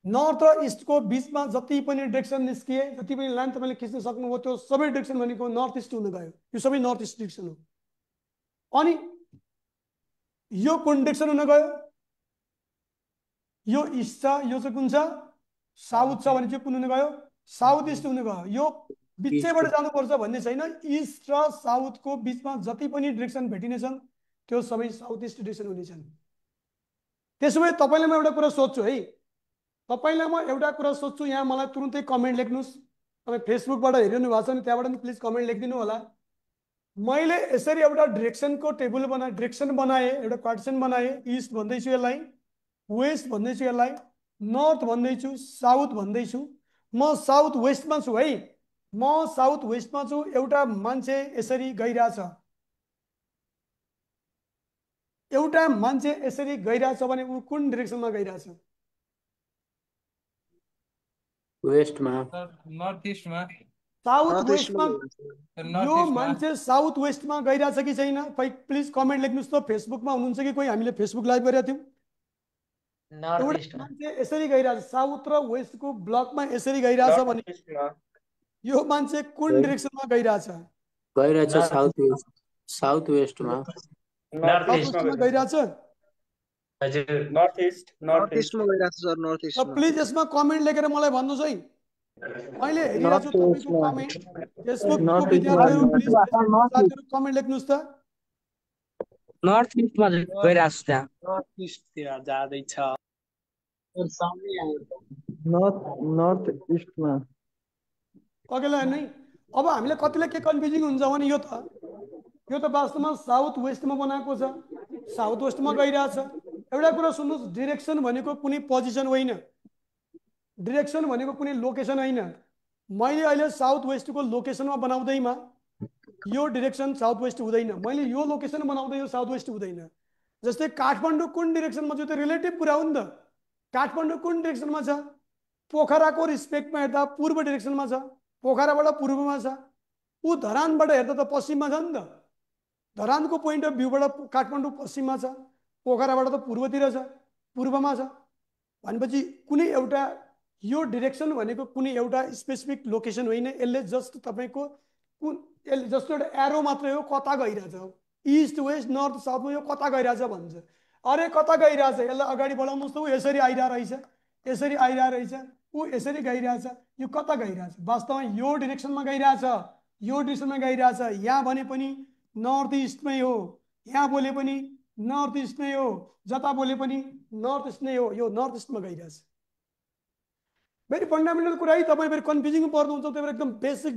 नर्थ र इस्टको बिचमा जति पनि डिरेक्सन निस्किए, जति पनि लाइन तपाईँले खिच्न सक्नुभयो, त्यो सबै डिरेक्सन भनेको नर्थ इस्ट हुन गयो। यो सबै नर्थ इस्ट डिरेक्सन हो। अनि यो कुन डिरेक्सन हुन गयो? यो इस्ट छ, यो चाहिँ कुन छ? साउथ छ भने चाहिँ कुन हुन गयो? साउथ इस्ट हुन गयो। यो बिचैबाट जानुपर्छ भन्ने छैन। इस्ट र साउथको बिचमा जति पनि डिरेक्सन भेटिनेछन् त्यो सबै साउथ इस्ट डिरेक्सन हुनेछन्। त्यसो भए तपाईँलाई म एउटा कुरा सोध्छु है, तपाईँलाई म एउटा कुरा सोध्छु, यहाँ मलाई तुरुन्तै कमेन्ट लेख्नुहोस्। तपाईँ फेसबुकबाट हेरिरहनु भएको छ भने त्यहाँबाट पनि प्लिज कमेन्ट लेखिदिनु होला। मैले यसरी एउटा डिरेक्सनको टेबल बनाएँ, डिरेक्सन बनाएँ, एउटा क्वाड्रेसन बनाएँ। इस्ट भन्दैछु यसलाई, वेस्ट भन्दैछु यसलाई, नर्थ भन्दैछु, साउथ भन्दैछु। म साउथ वेस्टमा छु है, म साउथ वेस्टमा छु। एउटा मान्छे यसरी गइरहेछ, एउटा मान्छे यसरी गइरहेछ भने ऊ कुन डिरेक्सनमा गइरहेछ? वेस्टमा। नर्थ इस्टमा। साउथ वेस्टमा। यो मान्छे साउथ वेस्टमा गइरहेछ कि छैन? प्लिज कमेन्ट लेख्नुहोस् त। फेसबुकमा हुनुहुन्छ कि कोही? हामीले फेसबुक लाइभ गरेका थियौँ। एउटा मान्छे यसरी गइरहेछ, साउथ र वेस्टको ब्लकमा यसरी गइरहेछ भने यो मान्छे कुन डिरेक्सनमा गइरहेछ? गइरहेछ साउथ वेस्ट, साउथ वेस्टमा। नर्थ वेस्टमा गइरहेछ। हजुर, नर्थ इस्टमा गइरहेछ सर, नर्थ र इस्टमा। प्लिज यसमा कमेन्ट लेखेर मलाई भन्नुहोस् है। मैले हेरिरहेको छु तपाईँको कमेन्ट। फेसबुकको विद्यार्थीहरू प्लिज साथीहरू कमेन्ट लेख्नुहोस् त। नर्थ इस्टमा गइरहेको छु त्यहाँ। नर्थ इस्टतिर जाँदैछ। नर्थ इस्टमा। अघिल्लो हेर्नु है। अब हामीले कतिलाई के कन्फ्युजिङ हुन्छ भने यो त वास्तवमा साउथ वेस्टमा बनाएको छ, साउथ वेस्टमा गइरहेछ। एउटा कुरा सुन्नुहोस्, डिरेक्सन भनेको कुनै पोजिसन होइन, डिरेक्सन भनेको कुनै लोकेसन होइन। मैले अहिले साउथ वेस्टको लोकेसनमा बनाउँदैमा यो डिरेक्सन साउथ वेस्ट हुँदैन, मैले यो लोकेसन बनाउँदै यो साउथ वेस्ट हुँदैन। जस्तै काठमाडौँ कुन डिरेक्सनमा छ त्यो रिलेटिभ कुरा हो नि त। काठमाडौँ कुन डिरेक्सनमा छ? पोखराको रिस्पेक्टमा हेर्दा पूर्व डिरेक्सनमा छ, पोखराबाट पूर्वमा छ। ऊ धरानबाट हेर्दा त पश्चिममा छ नि त। धरानको पोइन्ट अफ भ्यूबाट काठमाडौँ पश्चिममा छ, पोखराबाट त पूर्वतिर छ, पूर्वमा छ। भनेपछि कुनै एउटा यो डिरेक्सन भनेको कुनै एउटा स्पेसिफिक लोकेसन होइन, यसले जस्ट तपाईँको यसले जस्तो एउटा एरो मात्रै हो, कता गइरहेछ, इस्ट वेस्ट नर्थ साउथमा यो कता गइरहेछ भन्छ। अरे कता गइरहेछ, यसलाई अगाडि बढाउनुहोस् त ऊ यसरी आइरहेको रहेछ, यसरी आइरहेको रहेछ, ऊ यसरी गइरहेछ, यो कता गइरहेछ? वास्तवमा यो डिरेक्सनमा गइरहेछ, यो डिरेक्सनमा गइरहेछ। यहाँ भने पनि नर्थ इस्टमै हो, यहाँ बोले पनि नर्थ इस्टमै हो, जता बोले पनि नर्थ इस्ट नै हो, यो नर्थ इस्टमा गइरहेछ। भेरी फन्डामेन्टल कुरा है, तपाईँ फेरि कन्फ्युजिङ पर्नुहुन्छ। त्यही भएर एकदम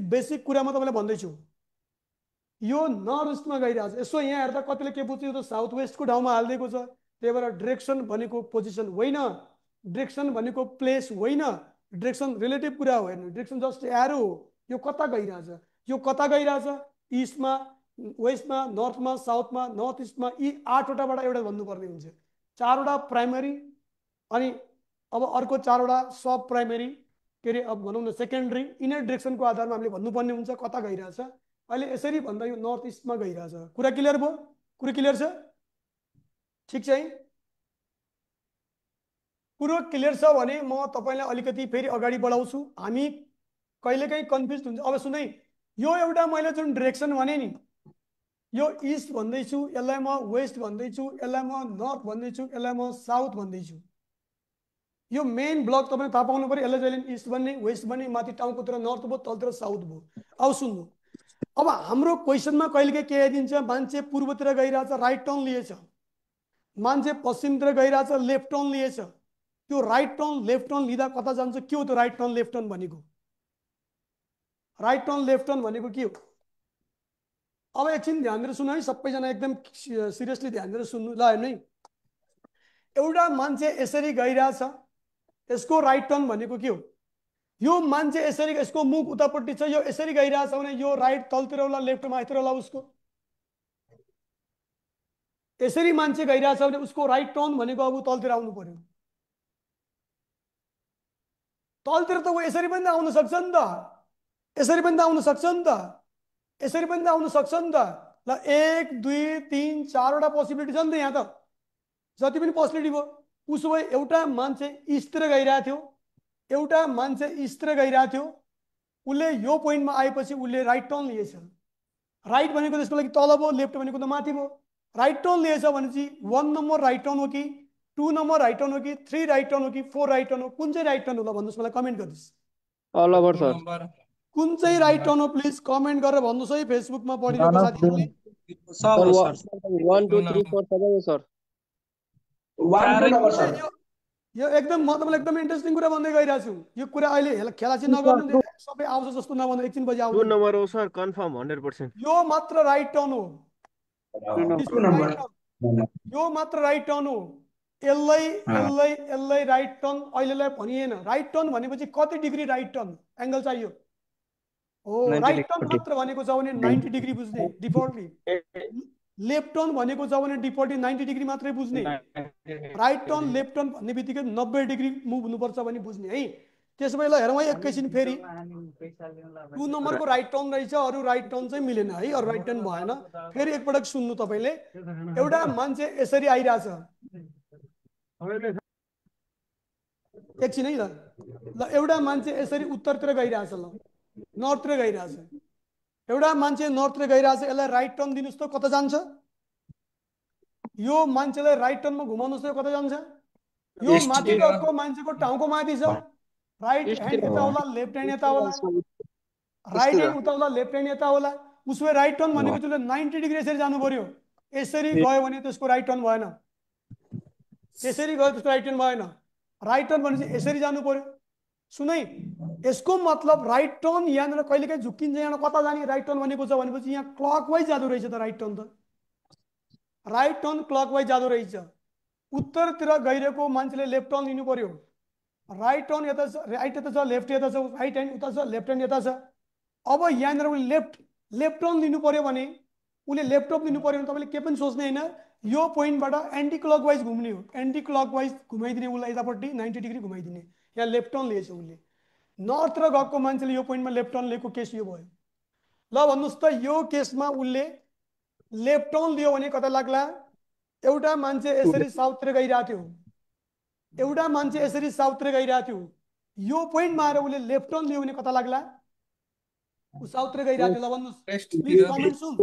बेसिक कुरा म तपाईँलाई भन्दैछु। यो नर्थ इस्टमा गइरहेछ। यसो यहाँ हेर्दा कतिले के बुझ्छ, यो त साउथ वेस्टको ठाउँमा हालिदिएको छ। त्यही भएर डिरेक्सन भनेको पोजिसन होइन, डिरेक्सन भनेको प्लेस होइन, डिरेक्सन रिलेटिभ कुरा हो। हेर्नु, डिरेक्सन जस्ट एरो हो। यो कता गइरहेछ, यो कता गइरहेछ, इस्टमा, वेस्टमा, नर्थमा, साउथमा, नर्थ इस्टमा। यी 8वटाबाट एउटा भन्नुपर्ने हुन्छ। 4वटा प्राइमरी, अनि अब अर्को 4वटा सब प्राइमरी, के अरे अब भनौँ न सेकेन्डरी। यिनै डिरेक्सनको आधारमा हामीले भन्नुपर्ने हुन्छ कता गइरहेछ। अहिले यसरी भन्दा यो नर्थ इस्टमा गइरहेछ। कुरा क्लियर भयो? कुरा क्लियर छ? ठिक छ है? कुरो क्लियर छ भने म तपाईँलाई अलिकति फेरि अगाडि बढाउँछु। हामी कहिलेकाहीँ कन्फ्युज हुन्छ। अब सुनै, यो एउटा मैले जुन डिरेक्सन भने नि, यो इस्ट भन्दैछु, यसलाई म वेस्ट भन्दैछु, यसलाई म नर्थ भन्दैछु, यसलाई म साउथ भन्दैछु। यो मेन ब्लक तपाईँले थाहा पाउनु पऱ्यो। यसलाई जहिले इस्ट भन्ने, वेस्ट भन्ने, माथि टाउकोतिर नर्थ भयो, तलतिर साउथ भयो। अब सुन्नु, अब हाम्रो क्वेसनमा कहिलेकाहीँ के आइदिन्छ, मान्छे पूर्वतिर गइरहेछ, राइट टर्न लिएछ, मान्छे पश्चिमतिर गइरहेछ, लेफ्ट टर्न लिएछ। त्यो राइट टर्न लेफ्ट टर्न लिँदा कता जान्छ? के हो त्यो राइट टर्न लेफ्ट टर्न भनेको? राइट टर्न लेफ्ट टर्न भनेको के हो? अब एकछिन ध्यान दिएर सुन्नु है, सबैजना एकदम सिरियसली ध्यान दिएर सुन्नु ल। हेर्नु है, एउटा मान्छे यसरी गइरहेछ, यसको राइट टर्न भनेको के हो? यो मान्छे यसरी, यसको मुख उतापट्टि छ, यो यसरी गइरहेछ भने यो राइट तलतिर होला, लेफ्ट माथितिर होला उसको? यसरी मान्छे गइरहेछ भने उसको राइट टर्न भनेको अब तलतिर आउनु पर्यो। तलतिर त ऊ यसरी पनि त आउन सक्छ नि त, यसरी पनि त आउन सक्छ नि त, यसरी पनि त आउन सक्छ नि त। ल 1 2 3 4वटा पोसिबिलिटी छ नि त यहाँ त, जति पनि पोसिबिलिटी भयो। उसो भए एउटा मान्छे इस्टतिर गइरहेको थियो, एउटा मान्छे इस्टतिर गइरहेको थियो, उसले यो पोइन्टमा आएपछि उसले राइट टर्न लिएछ। राइट भनेको त्यसको लागि तल भयो, लेफ्ट भनेको त माथि भयो। राइट टर्न लिएछ भनेपछि 1 नम्बर राइट टर्न हो कि 2 नम्बर राइट टर्न हो कि 3 राइट टर्न हो कि 4 राइट टर्न हो? कुन चाहिँ राइट टर्न होला भन्नुहोस्, मलाई कमेन्ट गरिदिनुहोस्। All over sir. कुन चाहिँ राइट टर्न हो प्लिज कमेन्ट गरेर भन्नुहोस् है, फेसबुकमा पढिरहेको साथीहरूले। सब हो सर। 1 2 3 4 सबै हो सर। यो एकदम म तपाईँलाई एकदम इन्ट्रेस्टिङ कुरा भन्दै गइरहेको छु। यो कुरा अहिले खेला चाहिँ नगर्नु, सबै आउँछ जस्तो नभन्नु, एकछिन पछि 2 आउँछ। नम्बर हो सर, कन्फर्म 100%। यो मात्र राइट टर्न हो, यो मात्र राइट टर्न हो। यसलाई यसलाई यसलाई राइट टर्न अहिलेलाई भनिएन। राइट टर्न भनेपछि कति डिग्री राइट टर्न एङ्गल चाहियो? हो, राइट टर्न मात्र भनेको छ भने 90 डिग्री बुझ्ने डिफल्टली। लेफ्ट टर्न भनेको छ भने डिफल्टली 90 डिग्री मात्रै बुझ्ने। राइट टर्न लेफ्ट टर्न भन्ने बित्तिकै 90 डिग्री मुभ हुनुपर्छ भने बुझ्ने है। त्यसो भए ल हेरौँ है एकैछिन फेरि। 2 नम्बरको राइट टर्न रहेछ, अरू राइट टर्न चाहिँ मिलेन है, अरू राइट टर्न भएन। फेरि एकपटक सुन्नु तपाईँले। एउटा मान्छे यसरी आइरहेछ, एकछिन है ल। एउटा मान्छे यसरी उत्तरतिर गइरहेछ, ल नर्थतिर गइरहेछ। एउटा मान्छे नर्थतिर गइरहेछ, यसलाई राइट टर्न दिनुहोस् त कता जान्छ? यो मान्छेलाई राइट टर्नमा घुमाउनुहोस् त कता जान्छ? यो माथि गएको मान्छेको टाउको माथि छ, राइट ह्यान्ड यता होला, लेफ्ट ह्यान्ड यता होला, राइट ह्यान्ड उता होला, लेफ्ट ह्यान्ड यता होला। उसो भए राइट टर्न भनेको त्यसले 90 डिग्री यसरी जानु पर्यो। यसरी गयो भने त्यसको राइट टर्न भएन, यसरी गयो त्यसको राइट टर्न भएन। राइट टर्न भनेपछि यसरी जानु पर्यो, सुन है यसको मतलब राइट टर्न यहाँनिर कहिलेकाहीँ झुक्किन्छ यहाँ कता जाने राइट टर्न भनेको छ भनेपछि यहाँ क्लकवाइज जाँदो रहेछ त राइट टर्न त राइट टर्न क्लकवाइज जाँदो रहेछ उत्तरतिर गइरहेको मान्छेले लेफ्ट टर्न लिनु पर्यो राइट टर्न यता छ राइट यता छ लेफ्ट यता छ राइट ह्यान्ड उता छ लेफ्ट ह्यान्ड यता छ अब यहाँनिर उसले लेफ्ट टर्न लिनु पर्यो भने उसले ल्यापटप लिनु पर्यो भने तपाईँले के पनि सोच्ने होइन यो पोइन्टबाट एन्टी क्लकवाइज घुम्ने हो एन्टी क्लकवाइज घुमाइदिने उसलाई यतापट्टि 90 डिग्री घुमाइदिने यहाँ लेफ्ट टर्न लिएछ उसले नर्थतिर गएको मान्छेले यो पोइन्टमा लेफ्ट टर्न लिएको केस यो भयो ल भन्नुहोस् त यो केसमा उसले लेफ्ट टर्न लियो भने कता लाग्ला एउटा मान्छे यसरी साउथतिर गइरहेको थियो एउटा मान्छे यसरी साउथतिर गइरहेको थियो यो पोइन्टमा आएर उसले लेफ्ट टर्न लियो भने कता लाग्ला उ साउथतिर गइरहेको थियो ल भन्नुहोस् please comment soon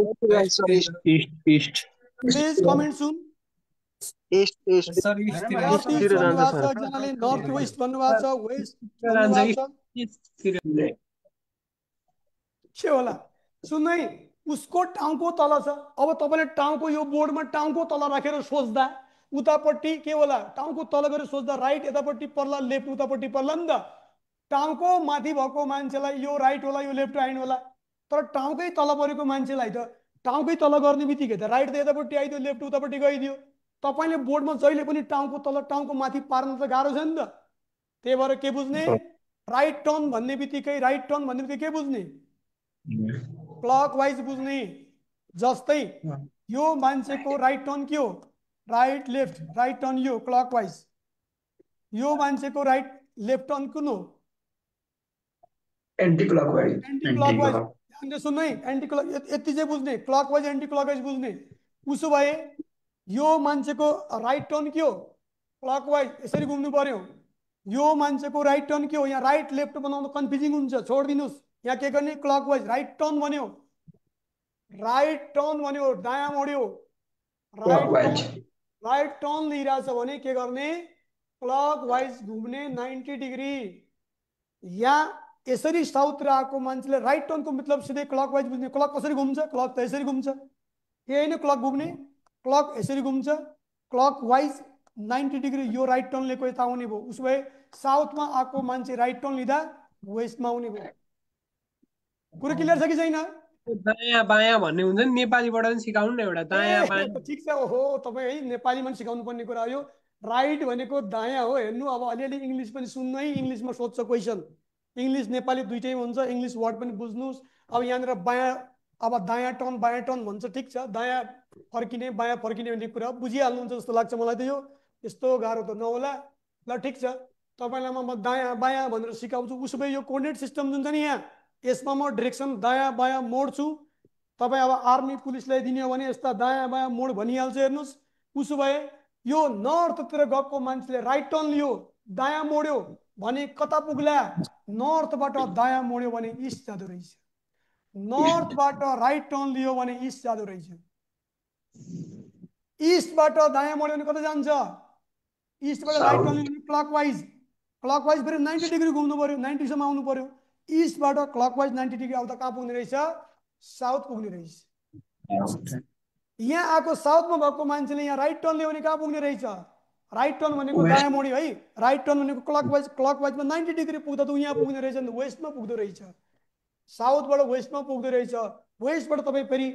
please comment soon sir east तिर नर्थ इस्ट भन्नुभएको छ एकजनाले नर्थ वेस्ट भन्नुभएको छ वेस्ट भन्नुभएको छ के होला सुन है उसको टाउको तल छ अब तपाईँले टाउको यो बोर्डमा टाउको तल राखेर सोच्दा उतापट्टि के होला टाउको तल गरेर सोच्दा राइट यतापट्टि पर्ला लेफ्ट उतापट्टि पर्ला नि त टाउको माथि भएको मान्छेलाई यो राइट होला यो लेफ्ट राइट होला तर टाउकै तल परेको मान्छेलाई त टाउकै तल गर्ने बित्तिकै त राइट त यतापट्टि आइदियो लेफ्ट उतापट्टि गइदियो तपाईँले बोर्डमा जहिले पनि टाउको तल टाउको माथि पार्न त गाह्रो छ नि त त्यही भएर के बुझ्ने राइट टर्न भन्ने बित्तिकै राइट टर्न भन्ने बित्तिकै के बुझ्ने क्लकवाइज बुझ्ने जस्तै यो मान्छेको राइट टर्न के हो राइट लेफ्ट राइट टर्न यो क्लकवाइज यो मान्छेको राइट लेफ्ट टर्न कुन हो एन्टी क्लकवाइज एन्टी क्लकवाइज ध्यान सुन्नु है एन्टी क्लक यति चाहिँ बुझ्ने क्लकवाइज एन्टी क्लकवाइज बुझ्ने उसो भए यो मान्छेको राइट टर्न के हो क्लकवाइज यसरी घुम्नु पर्यो यो मान्छेको राइट टर्न के हो यहाँ राइट लेफ्ट बनाउनु कन्फ्युजिङ हुन्छ छोडिदिनुहोस् यहाँ के गर्ने क्लकवाइज राइट टर्न भन्यो दायाँ मोड्यो राइट टर्न लिइरहेछ भने के गर्ने क्लकवाइज घुम्ने 90 डिग्री यहाँ यसरी साउथतिर आएको मान्छेले राइट टर्नको मतलब सिधै क्लकवाइज बुझ्ने क्लक कसरी घुम्छ क्लक त यसरी घुम्छ यही होइन क्लक घुम्ने क्लक यसरी घुम्छ क्लकवाइज 90 डिग्री यो राइट टर्न लिएको यता आउने भयो उसो भए साउथमा आएको मान्छे राइट टर्न लिँदा वेस्टमा आउने भयो कुरो क्लियर छ कि छैन दायाँ बायाँ भन्ने हुन्छ नि नेपालीबाट पनि सिकाउनु न एउटा दायाँ बायाँ ठिक छ ओहो तपाईँ है नेपालीमा पनि सिकाउनु पर्ने कुरा हो राइट भनेको दायाँ हो हेर्नु अब अलिअलि इङ्ग्लिस पनि सुन्नु है इङ्ग्लिसमा सोध्छ क्वेसन इङ्ग्लिस नेपाली दुइटै हुन्छ इङ्ग्लिस वर्ड पनि बुझ्नुहोस् अब यहाँनिर बायाँ अब दायाँ टर्न बायाँ टर्न भन्छ ठिक छ दायाँ फर्किने बायाँ फर्किने भन्ने कुरा बुझिहाल्नुहुन्छ जस्तो लाग्छ मलाई त यो यस्तो गाह्रो त नहोला ल ठिक छ तपाईँलाई म दायाँ बायाँ भनेर सिकाउँछु उसो भए यो कोर्डिनेट सिस्टम जुन छ नि यहाँ यसमा म डिरेक्सन दायाँ बायाँ मोड्छु तपाईँ अब आर्मी पुलिसलाई दिने हो भने यस्ता दायाँ बायाँ मोड भनिहाल्छ हेर्नुहोस् उसो भए यो नर्थतिर गएको मान्छेले राइट टर्न लियो दायाँ मोड्यो भने कता पुग्ला नर्थबाट दायाँ मोड्यो भने इस्ट जाँदो रहेछ नर्थबाट राइट टर्न लियो भने इस्ट जाँदो रहेछ इस्टबाट दायाँ मोड्यो भने कता जान्छ इस्टबाट राइट टर्न लियो भने क्लकवाइज फेरि 90 डिग्री घुम्नु पर्यो 90 सम्म आउनु पर्यो इस्टबाट क्लकवाइज 90 डिग्री आउँदा कहाँ पुग्ने रहेछ साउथ पुग्ने रहेछ यहाँ आएको साउथमा भएको मान्छेले यहाँ राइट टर्न लियो भने कहाँ पुग्ने रहेछ राइट टर्न भनेको दायाँ मोड्यो है राइट टर्न भनेको क्लकवाइजमा 90 डिग्री पुग्दा त यहाँ पुग्ने रहेछ नि वेस्टमा पुग्दो रहेछ साउथबाट वेस्टमा पुग्दो रहेछ वेस्टबाट तपाईँ फेरि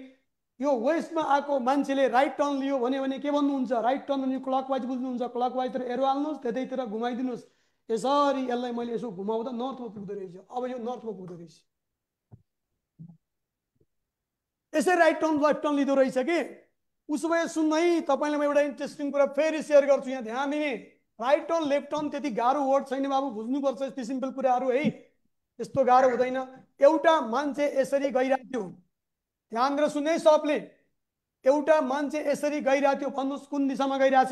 यो वेस्टमा आएको मान्छेले राइट टर्न लियो भने के भन्नुहुन्छ राइट टर्न भने क्लकवाइज बुझ्नुहुन्छ क्लकवाइजतिर एरो हाल्नुहोस् त्यतैतिर घुमाइदिनुहोस् यसरी यसलाई मैले यसो घुमाउँदा नर्थमा पुग्दो रहेछ अब यो नर्थमा पुग्दो रहेछ यसरी राइट टर्न लेफ्ट टर्न लिँदो रहेछ कि उसो भए सुन्नु है तपाईँलाई म एउटा इन्ट्रेस्टिङ कुरा फेरि सेयर गर्छु यहाँ ध्यान दिने राइट टर्न लेफ्ट टर्न त्यति गाह्रो वर्ड छैन बाबु बुझ्नुपर्छ यति सिम्पल कुराहरू है यस्तो गाह्रो हुँदैन एउटा मान्छे यसरी गइरहेको थियो ध्यान दिएर सुन्ने सबले एउटा मान्छे यसरी गइरहेको थियो भन्नुहोस् कुन दिशामा गइरहेछ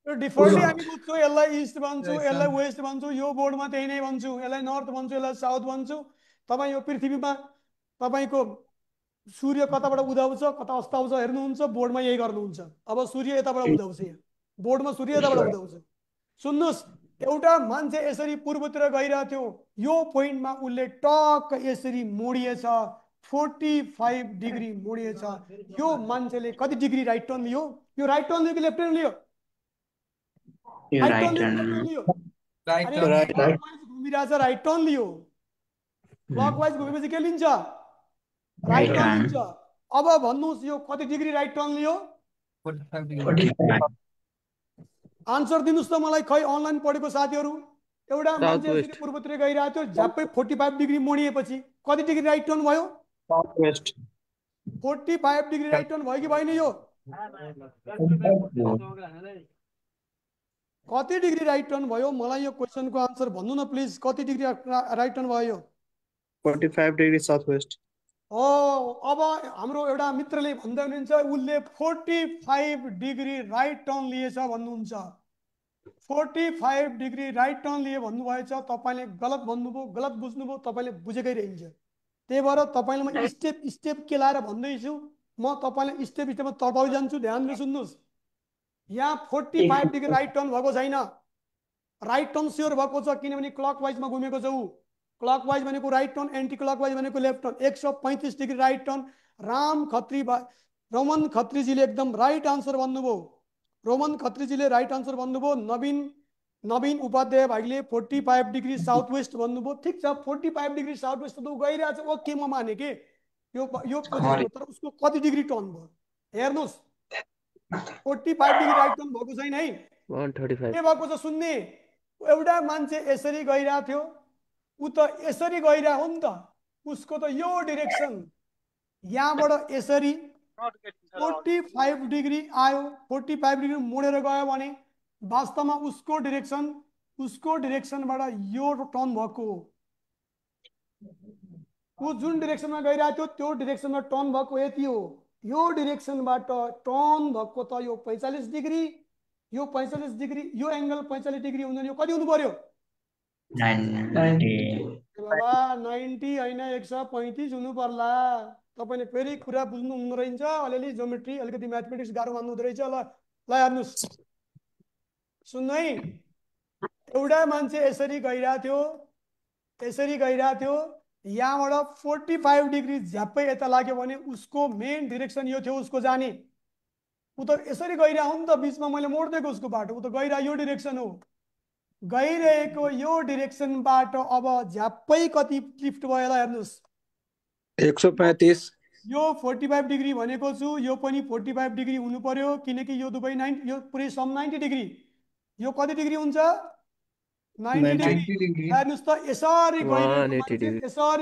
यो डिफल्टली हामी बुझ्छौँ यसलाई इस्ट भन्छौँ यसलाई वेस्ट भन्छौँ यो बोर्डमा त्यही नै भन्छु यसलाई नर्थ भन्छु यसलाई साउथ भन्छु तपाईँ यो पृथ्वीमा तपाईँको सूर्य कताबाट उदाउँछ कता अस्ताउँछ हेर्नुहुन्छ बोर्डमा यही गर्नुहुन्छ अब सूर्य यताबाट उदाउँछ यहाँ बोर्डमा सूर्य यताबाट उदाउँछ सुन्नुहोस् एउटा मान्छे यसरी पूर्वतिर गइरहेको थियो यो पोइन्टमा उसले टक्क यसरी मोडिएछ 45 डिग्री मोडिएछ यो मान्छेले कति डिग्री राइट टर्न लियो यो राइट टर्न लियो कि लेफ्ट टर्न लियो अरे क्लकवाइज घुमिरहेछ, राइट टर्न लियो। क्लकवाइज घुमेपछि के लिन्छ? राइट टर्न लिन्छ। अब भन्नुहोस् यो कति डिग्री राइट टर्न लियो? आन्सर दिनुहोस् त मलाई। खै अनलाइन पढेको साथीहरू, एउटा मान्छे यसरी पूर्वतिर गइरहेको थियो, झ्याप्पै 45 डिग्री मोडिएपछि कति डिग्री राइट टर्न भयो? 45 डिग्री राइट टर्न भयो कि भएन? यो कति डिग्री राइट टर्न भयो? मलाई यो क्वेसनको आन्सर भन्नु न प्लिज। कति डिग्री राइट टर्न भयो यो? 45 डिग्री साउथ वेस्ट। हो, अब हाम्रो एउटा मित्रले भन्दै हुनुहुन्छ उसले 45 डिग्री राइट टर्न लिएछ भन्नुहुन्छ। 45 डिग्री राइट टर्न लिए भन्नुभएछ। तपाईँले गलत भन्नुभयो, गलत बुझ्नुभयो, तपाईँले बुझेकै रहन्छ। त्यही भएर तपाईँलाई म स्टेप स्टेप के लाएर भन्दैछु, म तपाईँलाई स्टेप स्टेपमा तर्पाउँदै जान्छु। ध्यानले सुन्नुहोस्। यहाँ 45 डिग्री राइट टर्न भएको छैन। राइट टर्न स्योर भएको छ, किनभने क्लकवाइजमा घुमेको छ ऊ। क्लकवाइज भनेको राइट टर्न, एन्टी क्लकवाइज भनेको left turn. 135 degree right turn. Raman खत्रीजीले एकदम राइट आन्सर भन्नुभयो। रोमन खत्रीजीले राइट आन्सर भन्नुभयो। नवीन उपाध्याय भाइले 45 डिग्री साउथ वेस्ट भन्नुभयो। ठिक छ, 45 डिग्री साउथ वेस्ट त ऊ गइरहेछ, ओके म माने के यो पोजिसन। तर उसको कति डिग्री टर्न भयो हेर्नुहोस्। 45 डिग्री राइट टर्न भएको छैन है। 135 के भएको छ सुन्ने? एउटा मान्छे यसरी गइरहेको थियो, ऊ त यसरी गइरहेको हो नि त। उसको त यो डिरेक्सन, यहाँबाट यसरी 45 डिग्री आयो, 45 डिग्री मोडेर गयो भने वास्तवमा उसको डिरेक्सनबाट यो टर्न भएको हो। ऊ जुन डिरेक्सनमा गइरहेको थियो त्यो डिरेक्सनमा टर्न भएको यति हो। यो डिरेक्सनबाट टर्न भएको त यो 45 डिग्री, यो 45 डिग्री, यो एङ्गल 45 डिग्री हुँदैन। यो कति हुनु पर्यो? 90 बाबा 90 होइन, 135 हुनु पर्ला। तपाईँले फेरि कुरा बुझ्नु हुँदो रहेछ। अलिअलि जोमेट्री, अलिकति म्याथमेटिक्स गाह्रो मान्नु हुँदो रहेछ। ल हेर्नुहोस्, सुन्नु है। एउटा मान्छे यसरी गइरहेको थियो, यहाँबाट 45 डिग्री झ्याप्पै यता लाग्यो भने उसको मेन डिरेक्सन यो थियो उसको जाने। ऊ त यसरी गइरहेको हो नि त, बिचमा मैले मोड्दिएको उसको बाटो। ऊ त गइरहेको यो डिरेक्सन हो। गइरहेको यो डिरेक्सनबाट अब झ्याप्पै कति लिफ्ट भयो ल हेर्नुहोस्। 135। यो 45 डिग्री भनेको छु, यो पनि 45 डिग्री हुनु पर्यो, किनकि यो दुवै 90, यो पुरै सम 90 डिग्री। यो कति डिग्री हुन्छ? 90 डिग्री। हेर्नुहोस् त, यसरी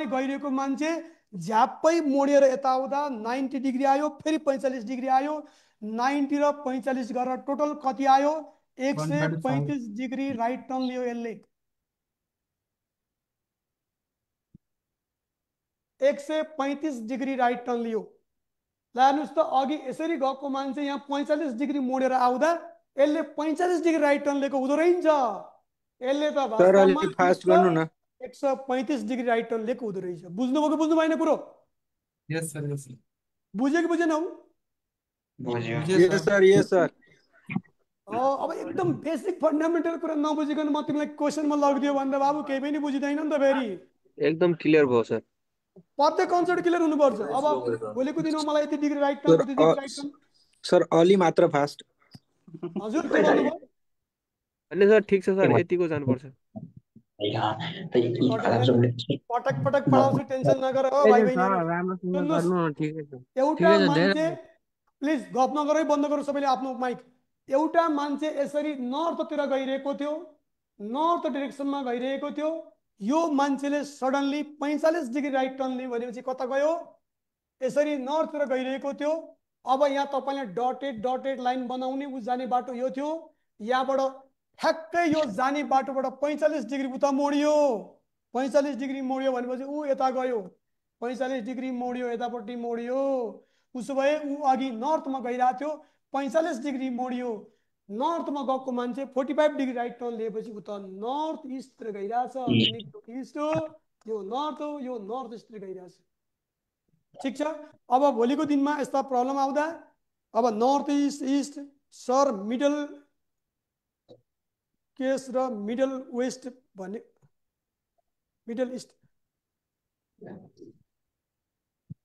गइरहेको मान्छे झ्याप्पै मोडेर यता आउँदा 90 डिग्री आयो, फेरि 45 डिग्री आयो। 90 र 45 गरेर टोटल कति आयो? 135 डिग्री राइट टर्न लियो यसले। 135 डिग्री राइट टर्न लियो। ल हेर्नुहोस् त, अघि यसरी गएको मान्छे यहाँ 45 डिग्री मोडेर आउँदा यसले 45 डिग्री राइट टर्न लिएको हुँदो रहेछ। यसले त वास्तवमा फास्ट गर्नु न। 135 डिग्री राइट टर्न लिएको हुँदो रहेछ। बुझ्नुभयो कि बुझ्नु भएन कुरो? यस सर, यस सर। बुझ्यो कि बुझेनौ? यस सर। अब एकदम बेसिक फन्डामेन्टल कुरा नबुझिकन म तिमीलाई क्वेसनमा लगिदियो भन्दा बाबु केही पनि बुझिँदैन नि त। फेरि एकदम क्लियर भयो सर। प्रत्येक कन्सेप्ट क्लियर हुनुपर्छ। अब भोलिको दिनमा मलाई यति डिग्री राइट टर्न, उति डिग्री राइट टर्न। सर अलि मात्र फास्ट। हजुर के भन्नुभयो? अनि सर ठिक छ सर, यतिको जानुपर्छ। पटक पटक पढाउँछु, टेन्सन नगर हो भाइ बहिनीहरु। सुन्नुहोस्, एउटा मान्छे प्लिज गफ नगर है, बन्द गरौँ सबैले आफ्नो माइक। एउटा मान्छे यसरी नर्थतिर गइरहेको थियो, नर्थ डिरेक्सनमा गइरहेको थियो। यो मान्छेले सडनली 45 डिग्री राइट टर्न लियो भनेपछि कता गयो? यसरी नर्थतिर गइरहेको थियो। अब यहाँ तपाईँले डटेड लाइन बनाउने, उ जाने बाटो यो थियो। यहाँबाट ठ्याक्कै यो जाने बाटोबाट 45 डिग्री उता मोडियो। 45 डिग्री मोडियो भनेपछि ऊ यता गयो, 45 डिग्री मोडियो, यतापट्टि मोडियो। उसो भए ऊ अघि नर्थमा गइरहेको थियो, 45 डिग्री मोडियो। नर्थमा गएको मान्छे 45 डिग्री राइट टर्न लिएपछि उता नर्थ इस्टतिर गइरहेछ। इस्ट हो, यो नर्थ हो, यो नर्थ इस्टतिर गइरहेछ। ठिक छ। अब भोलिको दिनमा यस्ता प्रब्लम आउँदा अब north east sir middle case र मिडल वेस्ट भन्ने, मिडल इस्ट,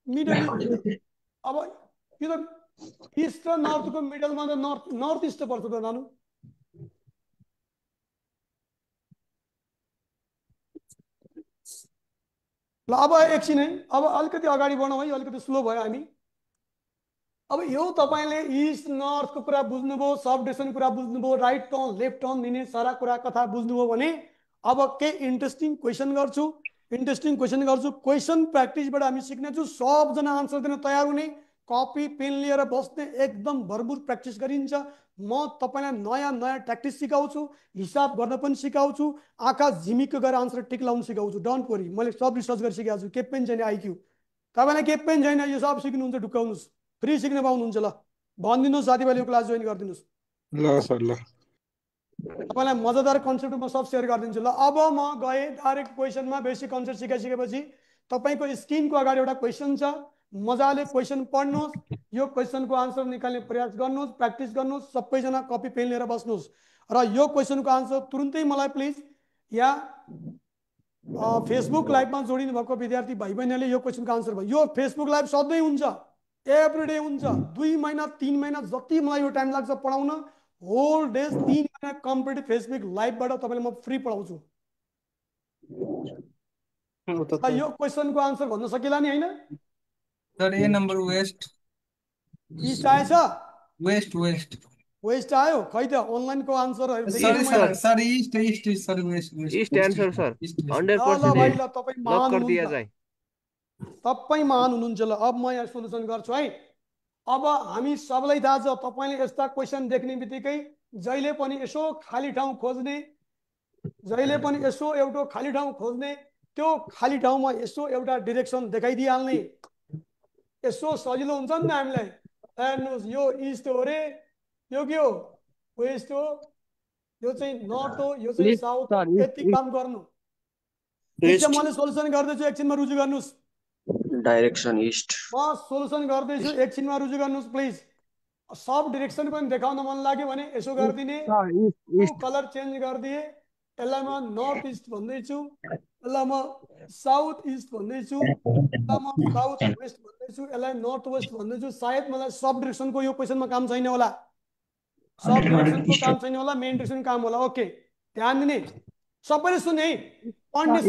मिडल इस्ट। अब यो त इस्ट र नर्थको मिडलमा त नर्थ इस्ट पर्छ त नानु। ल अब एकछिन है, अब अलिकति अगाडि बढौँ है, अलिकति स्लो भयो हामी। अब यो तपाईँले इस्ट नर्थको कुरा बुझ्नुभयो, सब डिरेक्सन कुरा बुझ्नुभयो, राइट टर्न लेफ्ट टर्न दिने सारा कुरा कथा बुझ्नुभयो भने अब के इन्ट्रेस्टिङ क्वेसन गर्छु, क्वेसन प्र्याक्टिसबाट हामी सिक्नेछौँ। सबजना आन्सर दिन तयार हुने, कपी पेन लिएर बस्ने, एकदम भरपुर प्र्याक्टिस गरिन्छ। म तपाईँलाई नयाँ नयाँ ट्याक्टिस सिकाउँछु, हिसाब गर्न पनि सिकाउँछु, आँखा झिमिक्क गरेर आन्सर टिक लाउनु सिकाउँछु। डोन्ट वरी, मैले सब रिसर्च गरेर सिकाएको छु। के पनि छैन आइक्यू, तपाईँलाई के पनि छैन, यो सब सिक्नुहुन्छ, ढुक्काउनुहोस्, फ्री सिक्न पाउनुहुन्छ। ल भनिदिनुहोस् साथीभाइले यो क्लास जोइन गरिदिनुहोस्। ल सर ल, तपाईँलाई मजादार कन्सेप्टमा सब सेयर गरिदिन्छु। ल अब म गएँ डाइरेक्ट क्वेसनमा। बेसिक कन्सेप्ट सिकाइसकेपछि तपाईँको स्क्रिनको अगाडि एउटा क्वेसन छ, मजाले क्वेसन पढ्नुहोस्, यो क्वेसनको आन्सर निकाल्ने प्रयास गर्नुहोस्, प्र्याक्टिस गर्नुहोस्, सबैजना कपी पेन लिएर बस्नुहोस् र यो क्वेसनको आन्सर तुरुन्तै मलाई प्लिज या फेसबुक लाइभमा जोडिनु भएको विद्यार्थी भाइ बहिनीले यो क्वेसनको आन्सर भयो। यो फेसबुक लाइभ सधैँ हुन्छ, एभ्रिडे हुन्छ, 2 महिना 3 महिना जति मलाई यो टाइम लाग्छ पढाउन, होल डेज 3 महिना कम्प्लिट फेसबुक लाइभबाट तपाईँलाई म फ्री पढाउँछु। यो क्वेसनको आन्सर भन्न सकिला नि होइन? Sir A number west east आएछ? वेस्ट वेस्ट वेस्ट आयो? खै त अनलाइनको answer sorry sir sir east east sir west west east answer sir ल 100% भाइ, ल तपाईँ लक महान कर दिया हुनुहुन्छ, जाए। तपाईँ महान हुनुहुन्छ। ल अब म यहाँ सोल्युसन गर्छु है। अब हामी सबलाई थाहा छ, तपाईँले यस्ता क्वेसन देख्ने बित्तिकै जहिले पनि यसो खाली ठाउँ खोज्ने, जहिले पनि यसो एउटा खाली ठाउँ खोज्ने, त्यो खाली ठाउँमा यसो एउटा डिरेक्सन देखाइदिइहाल्ने, यसो सजिलो हुन्छ नि त हामीलाई। हेर्नुहोस् यो इस्ट हो रे, यो के हो वेस्ट हो, यो चाहिँ नर्थ हो, यो चाहिँ साउथ, यति काम गर्नु। ठिक छ, मैले सोल्युसन गर्दैछु, एकछिनमा रुजु गर्नुहोस्। Direction east. म सोल्युसन गर्दैछु, एकछिनमा रुजु गर्नुहोस् प्लिज। सब डिरेक्सन पनि देखाउन मन लाग्यो भने यसो गरिदिने, कलर चेन्ज गरिदिए, यसलाई म नर्थ इस्ट भन्दैछु, यसलाई म साउथ इस्ट भन्दैछु, यसलाई म साउथ वेस्ट भन्दैछु, यसलाई नर्थ वेस्ट भन्दैछु। सायद मलाई सब डिरेक्सनको यो क्वेसनमा काम छैन होला, सब डिरेक्सनको काम छैन होला, मेन डिरेक्सन काम होला। ओके, ध्यान दिने, सबैले सुने है, पढ्ने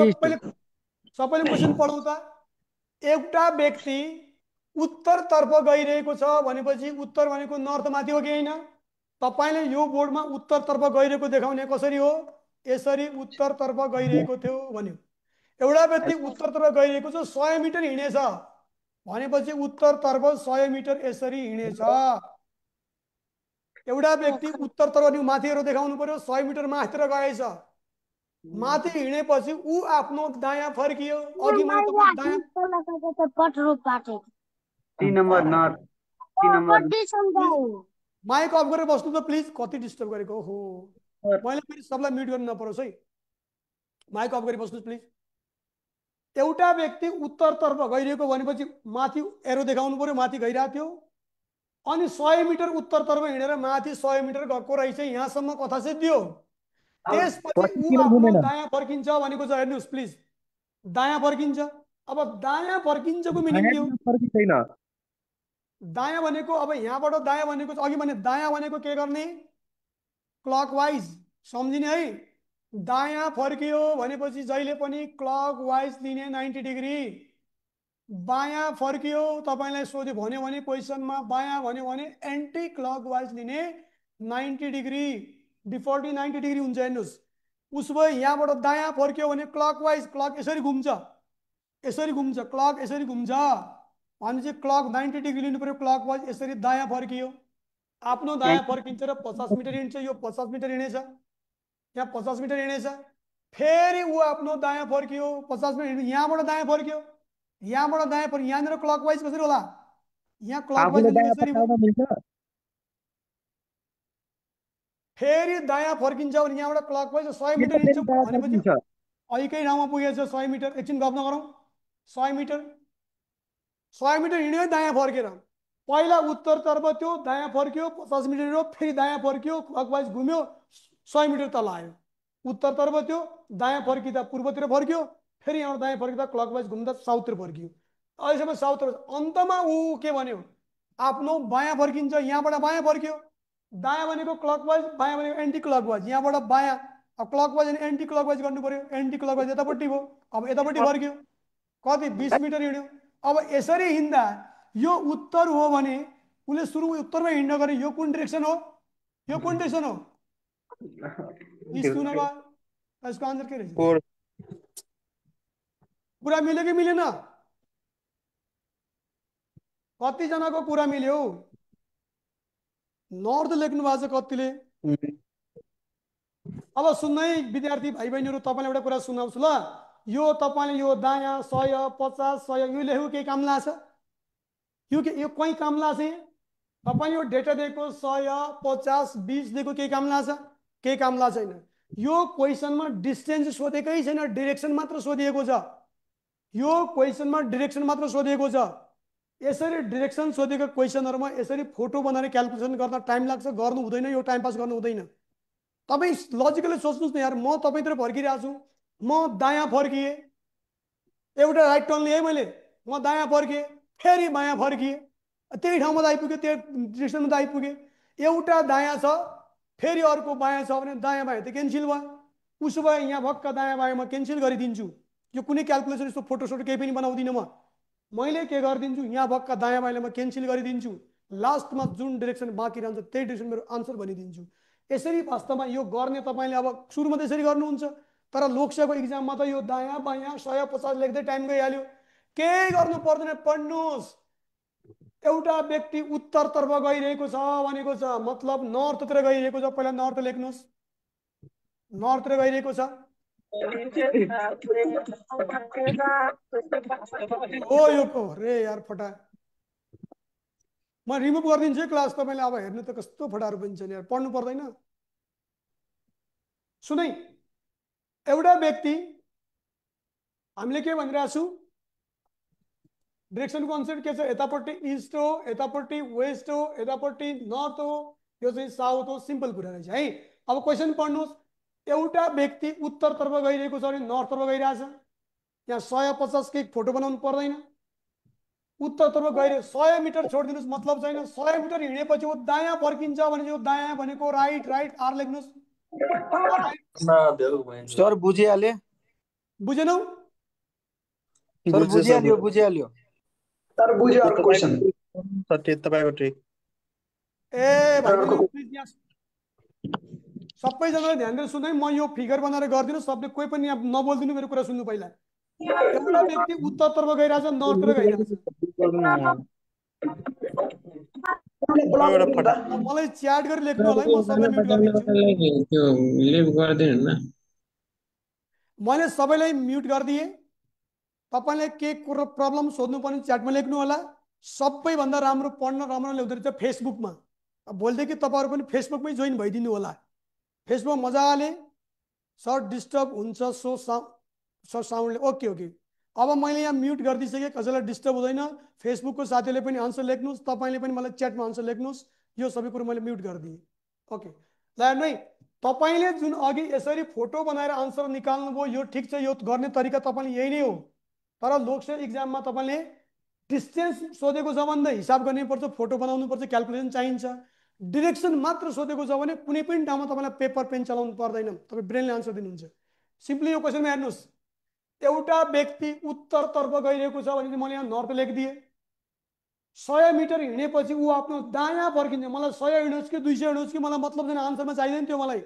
सबैले क्वेसन पढौँ त। एउटा व्यक्ति उत्तरतर्फ गइरहेको छ भनेपछि उत्तर भनेको नर्थमाथि हो कि होइन? तपाईँले यो बोर्डमा उत्तरतर्फ गइरहेको देखाउने कसरी हो? यसरी उत्तरतर्फ गइरहेको थियो भन्यो। एउटा व्यक्ति उत्तरतर्फ गइरहेको छ, 100 मिटर हिँडेछ भनेपछि उत्तरतर्फ 100 मिटर यसरी हिँडेछ। एउटा व्यक्ति उत्तरतर्फ माथि हेरेर देखाउनु पर्यो, 100 मिटर माथितिर गएछ, माथि हिँडेपछि ऊ आफ्नो दायाँ फर्कियो। अघि मैले तपाईँ दायाँ 3 number north 3 number mic off गरेर बस्नु त प्लिज, कति डिस्टर्ब गरेको हो। मैले फेरि सबलाई म्युट गर्नु नपरोस् है, माइक अफ गरेर बस्नुहोस् प्लिज। एउटा व्यक्ति उत्तरतर्फ गइरहेको भनेपछि माथि एरो देखाउनु पर्यो, माथि गइरहेको थियो, अनि 100 मिटर उत्तरतर्फ हिँडेर माथि 100 मिटर गएको रहेछ, यहाँसम्म कथा चाहिँ दियो। त्यसपछि ऊ आफ्नो दायाँ फर्किन्छ भनेको छ। हेर्नुहोस् प्लिज, दायाँ फर्किन्छ। अब दायाँ फर्किन्छको मिनिङ के हो? दायाँ भनेको अब यहाँबाट दायाँ भनेको अघि भने दायाँ भनेको के गर्ने? क्लकवाइज, सम्झिने है। दायाँ फर्कियो भनेपछि जहिले पनि क्लकवाइज लिने 90 डिग्री। बायाँ फर्कियो तपाईँलाई सोध्यो भन्यो भने क्वेसनमा बायाँ भन्यो भने एन्टी क्लकवाइज लिने 90 डिग्री, डिफल्टली 90 डिग्री हुन्छ। हेर्नुहोस्, उसो भए यहाँबाट दायाँ फर्कियो भने क्लकवाइज, क्लक यसरी घुम्छ, यसरी घुम्छ, क्लक यसरी घुम्छ भनेपछि क्लक 90 डिग्री लिनु पर्यो क्लकवाइज। यसरी दायाँ फर्कियो, आफ्नो दायाँ फर्किन्छ र 50 मिटर हिँड्छ। यो 50 मिटर हिँडेछ, यहाँ 50 मिटर हिँडेछ, फेरि ऊ आफ्नो दायाँ फर्कियो, 50 मिटर हिँड्यो, यहाँबाट दायाँ फर्कियो, यहाँबाट दायाँ फर्कियो, यहाँनिर क्लकवाइज कसरी होला? यहाँ क्लकवाइज यसरी हो, फेरि दायाँ फर्किन्छ भने यहाँबाट क्लकवाइज 100 मिटर हिँड्छ भनेपछि अहिकै ठाउँमा पुगेछ 100 मिटर। एकछिन गफ नगरौँ, 100 मिटर, 100 मिटर हिँड्यो दायाँ फर्केर, पहिला उत्तरतर्फ त्यो दायाँ फर्क्यो, 50 मिटर हिँड्यो, फेरि दायाँ फर्क्यो, क्लकवाइज घुम्यो, 100 मिटर तल आयो। उत्तरतर्फ त्यो दायाँ फर्किँदा पूर्वतिर फर्क्यो, फेरि यहाँबाट दायाँ फर्किँदा क्लकवाइज घुम्दा साउथतिर फर्कियो। अहिलेसम्म साउथतिर, अन्तमा ऊ के भन्यो? आफ्नो बायाँ फर्किन्छ, यहाँबाट बायाँ फर्क्यो। दायाँ भनेको क्लकवाइज, बायाँ भनेको एन्टी क्लकवाइज, यहाँबाट बायाँ। अब क्लकवाइज अनि एन्टी क्लकवाइज गर्नु पर्यो, एन्टी क्लकवाइज यतापट्टि भयो, अब यतापट्टि फर्क्यो। कति 20 मिटर हिँड्यो। अब यसरी हिँड्दा यो उत्तर हो भने उसले सुरु उत्तरमा हिँड्न गरे, यो कुन डिरेक्सन हो? यो कुन डिरेक्सन हो? नभए यसको आन्सर के रहेछ? कुरा मिल्यो कि मिलेन? कतिजनाको कुरा मिल्यो? नर्थ लेख्नु भएको छ कतिले? अब सुन्न है विद्यार्थी भाइ बहिनीहरू, तपाईँलाई एउटा कुरा सुनाउँछु ल। यो तपाईँले यो दायाँ 100 50 100 यो लेखेको केही काम लाग्छ? यो कहीँ काम लाग्छ? तपाईँले यो डेटा दिएको 100 50 20 दिएको केही काम लाग्छ? केही काम लाग्छ छैन। यो क्वेसनमा डिस्टेन्स सोधेकै छैन, डिरेक्सन मात्र सोधिएको छ। यो क्वेसनमा डिरेक्सन मात्र सोधिएको छ। यसरी डिरेक्सन सोधेको क्वेसनहरुमा यसरी फोटो बनाएर क्याल्कुलेसन गर्न टाइम लाग्छ, गर्नु हुँदैन। यो टाइम पास गर्नु हुँदैन। तपाईँ लजिकली सोच्नुहोस् न यार, म तपाईँतिर फर्किरहेको छु, म दायाँ फर्किएँ, एउटा राइट टर्न लिएँ मैले, म दायाँ फर्किएँ, फेरि बायाँ फर्किएँ, त्यही ठाउँमा आइपुगेँ, त्यो डिरेक्सनमा आइपुगेँ। एउटा दायाँ छ फेरि अर्को बायाँ छ भने दायाँ बायाँ त क्यान्सल भयो। उसो भए यहाँ भक्क दायाँ बायाँ म क्यान्सल गरिदिन्छु। यो कुनै क्याल्कुलेसन यस्तो फोटोसोटो केही पनि बनाउँदिनँ म। मैले के गरिदिन्छु, यहाँ भक्क दायाँ बायाँलाई म क्यान्सल गरिदिन्छु। लास्टमा जुन डिरेक्सन बाँकी रहन्छ त्यही डिरेक्सन मेरो आन्सर भनिदिन्छु। यसरी वास्तवमा यो गर्ने तपाईँले अब सुरुमा त यसरी गर्नुहुन्छ, तर लोकसेवाको इक्जाममा त यो दायाँ बायाँ 100 50 लेख्दै टाइम गइहाल्यो। केही गर्नु पर्दैन, पढ्नुहोस्। एउटा व्यक्ति उत्तरतर्फ गइरहेको छ भनेको छ, मतलब नर्थतिर गइरहेको छ। पहिला नर्थ लेख्नुहोस्, नर्थतिर गइरहेको छ। हो यो को रे यार फटा, म रिमुभ गरिदिन्छु है क्लास। तपाईँले अब हेर्नु त कस्तो फटाहरू पनि छन् यार, पढ्नु पर्दैन। सुनै, एउटा व्यक्ति, हामीले के भनिरहेको छु, डिरेक्सन कन्सेप्ट के छ? यतापट्टि इस्ट हो, यतापट्टि वेस्ट हो, यतापट्टि नर्थ हो, यो चाहिँ साउथ हो। सिम्पल कुरा रहेछ है। अब क्वेसन पढ्नुहोस्। एउटा व्यक्ति उत्तरतर्फ गइरहेको छ भने नर्थतर्फ गइरहेछ। यहाँ 100 50 के फोटो बनाउनु पर्दैन। उत्तरतर्फ गइरहेको 100 मिटर छोडिदिनुहोस्, मतलब छैन। 100 मिटर हिँडेपछि वो दायाँ फर्किन्छ भने यो दायाँ भनेको राइट, राइट आर लेख्नुहोस्। सर बुझिहाले? बुझेनौ? सर बुझिहाल्यो, बुझिहाल्यो। सर बुझ्यो अर्को क्वेसन। तपाईको ट्रिक। ए भाइ बहिनी प्लिज यहाँ सबैजनाले ध्यान दिएर सुन्नु है। म यो फिगर बनाएर गर्दिनु, सबले कोही पनि यहाँ नबोल्दिनु, मेरो कुरा सुन्नु। पहिला एउटा व्यक्ति उत्तरतर्फ गइरहेछ, नर्थतिर गइरहेछ। मलाई च्याट गरी लेख्नु होला है, म सबलाई म्युट गरिदिन्छु। त्यो लिभ गर्दैन न, मैले सबैलाई म्युट गरिदिएँ। तपाईँले के कुरो प्रब्लम सोध्नु पर्ने च्याटमा लेख्नु होला। सबैभन्दा राम्रो पढ्न राम्रो ल्याउँदो रहेछ फेसबुकमा। भोलिदेखि तपाईँहरू पनि फेसबुकमै जोइन भइदिनु होला। फेसबुक मजाले सर्ट डिस्टर्ब हुन्छ सो साउन्डले। ओके ओके, अब मैले यहाँ म्युट गरिदिइसकेँ, कसैलाई डिस्टर्ब हुँदैन। फेसबुकको साथीहरूले पनि आन्सर लेख्नुहोस्, तपाईँले पनि मलाई च्याटमा आन्सर लेख्नुहोस्। यो सबै कुरो मैले म्युट गरिदिएँ। ओके ल हेर्नु है, तपाईँले जुन अघि यसरी फोटो बनाएर आन्सर निकाल्नुभयो, यो ठिक छ। यो गर्ने तरिका तपाईँले यही नै हो। तर लोकसेवा इक्जाममा तपाईँले डिस्टेन्स सोधेको छ भने हिसाब गर्नुपर्छ, फोटो बनाउनु पर्छ, क्याल्कुलेसन चाहिन्छ। डिरेक्सन मात्र सोधेको छ भने कुनै पनि ठाउँमा तपाईँलाई पेपर पेन चलाउनु पर्दैन, तपाईँ ब्रेनले आन्सर दिनुहुन्छ। सिम्पली यो क्वेसनमा हेर्नुहोस्, एउटा व्यक्ति उत्तरतर्फ गइरहेको छ भने मैले यहाँ नर्थ लेखिदिएँ। 100 मिटर हिँडेपछि ऊ आफ्नो दायाँ फर्किन्छ। मलाई 100 हिँडोस् कि 200 हिँडोस् कि मलाई मतलब छैन, आन्सरमा चाहिँदैन त्यो मलाई।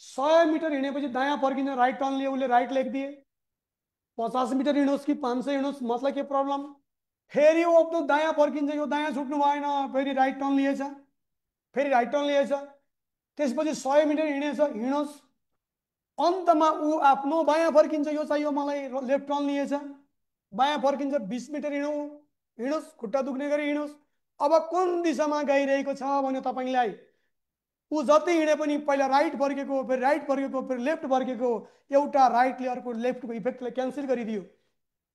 100 मिटर हिँडेपछि दायाँ फर्किन्छ, राइट टर्न लिए, उसले राइट लेखिदिए। 50 मिटर हिँडोस् कि 500 हिँडोस्, मतलब के प्रब्लम? फेरि ऊ आफ्नो दायाँ फर्किन्छ, यो दायाँ छुट्नु भएन, फेरि राइट टर्न लिएछ, फेरि राइट टर्न लिएछ। त्यसपछि 100 मिटर हिँडेछ, हिँडोस्। अन्तमा ऊ आफ्नो बायाँ फर्किन्छ, यो चाहियो मलाई, लेफ्ट टर्न लिएछ, बायाँ फर्किन्छ। 20 मिटर हिँडोस्, खुट्टा दुख्ने गरी हिँडोस्। अब कुन दिशामा गइरहेको छ भने तपाईँलाई ऊ जति हिँडे पनि पहिला राइट फर्केको, फेरि राइट फर्केको, फेरि लेफ्ट फर्केको। एउटा राइटले अर्को लेफ्टको इफेक्टलाई क्यान्सल गरिदियो।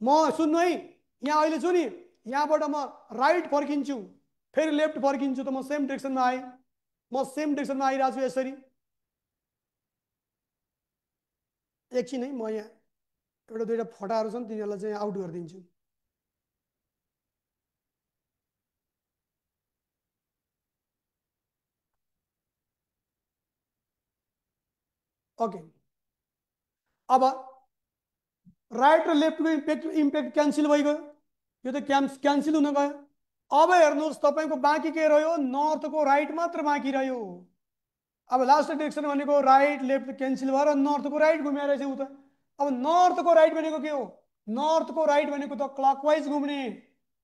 म सुन्नु है, यहाँ अहिले छु नि, यहाँबाट म राइट फर्किन्छु, फेरि लेफ्ट फर्किन्छु, त म सेम डिरेक्सनमा आएँ। म सेम डिरेक्सनमा आइरहेको छु यसरी। एकछिन है, म यहाँ एउटा दुईवटा फटाहरू छन्, तिनीहरूलाई चाहिँ आउट गरिदिन्छु। ओके, अब राइट र लेफ्टको इम्प्याक्ट क्यान्सल भइगयो, यो त क्यान्सल हुन गयो। अब हेर्नुहोस् तपाईँको बाँकी के रह्यो, नर्थको राइट मात्र बाँकी रह्यो। अब लास्ट डिरेक्सन भनेको राइट लेफ्ट क्यान्सल भएर नर्थको राइट घुमेर रहेछ उता। अब नर्थको राइट भनेको के हो, नर्थको राइट भनेको त क्लकवाइज घुम्ने,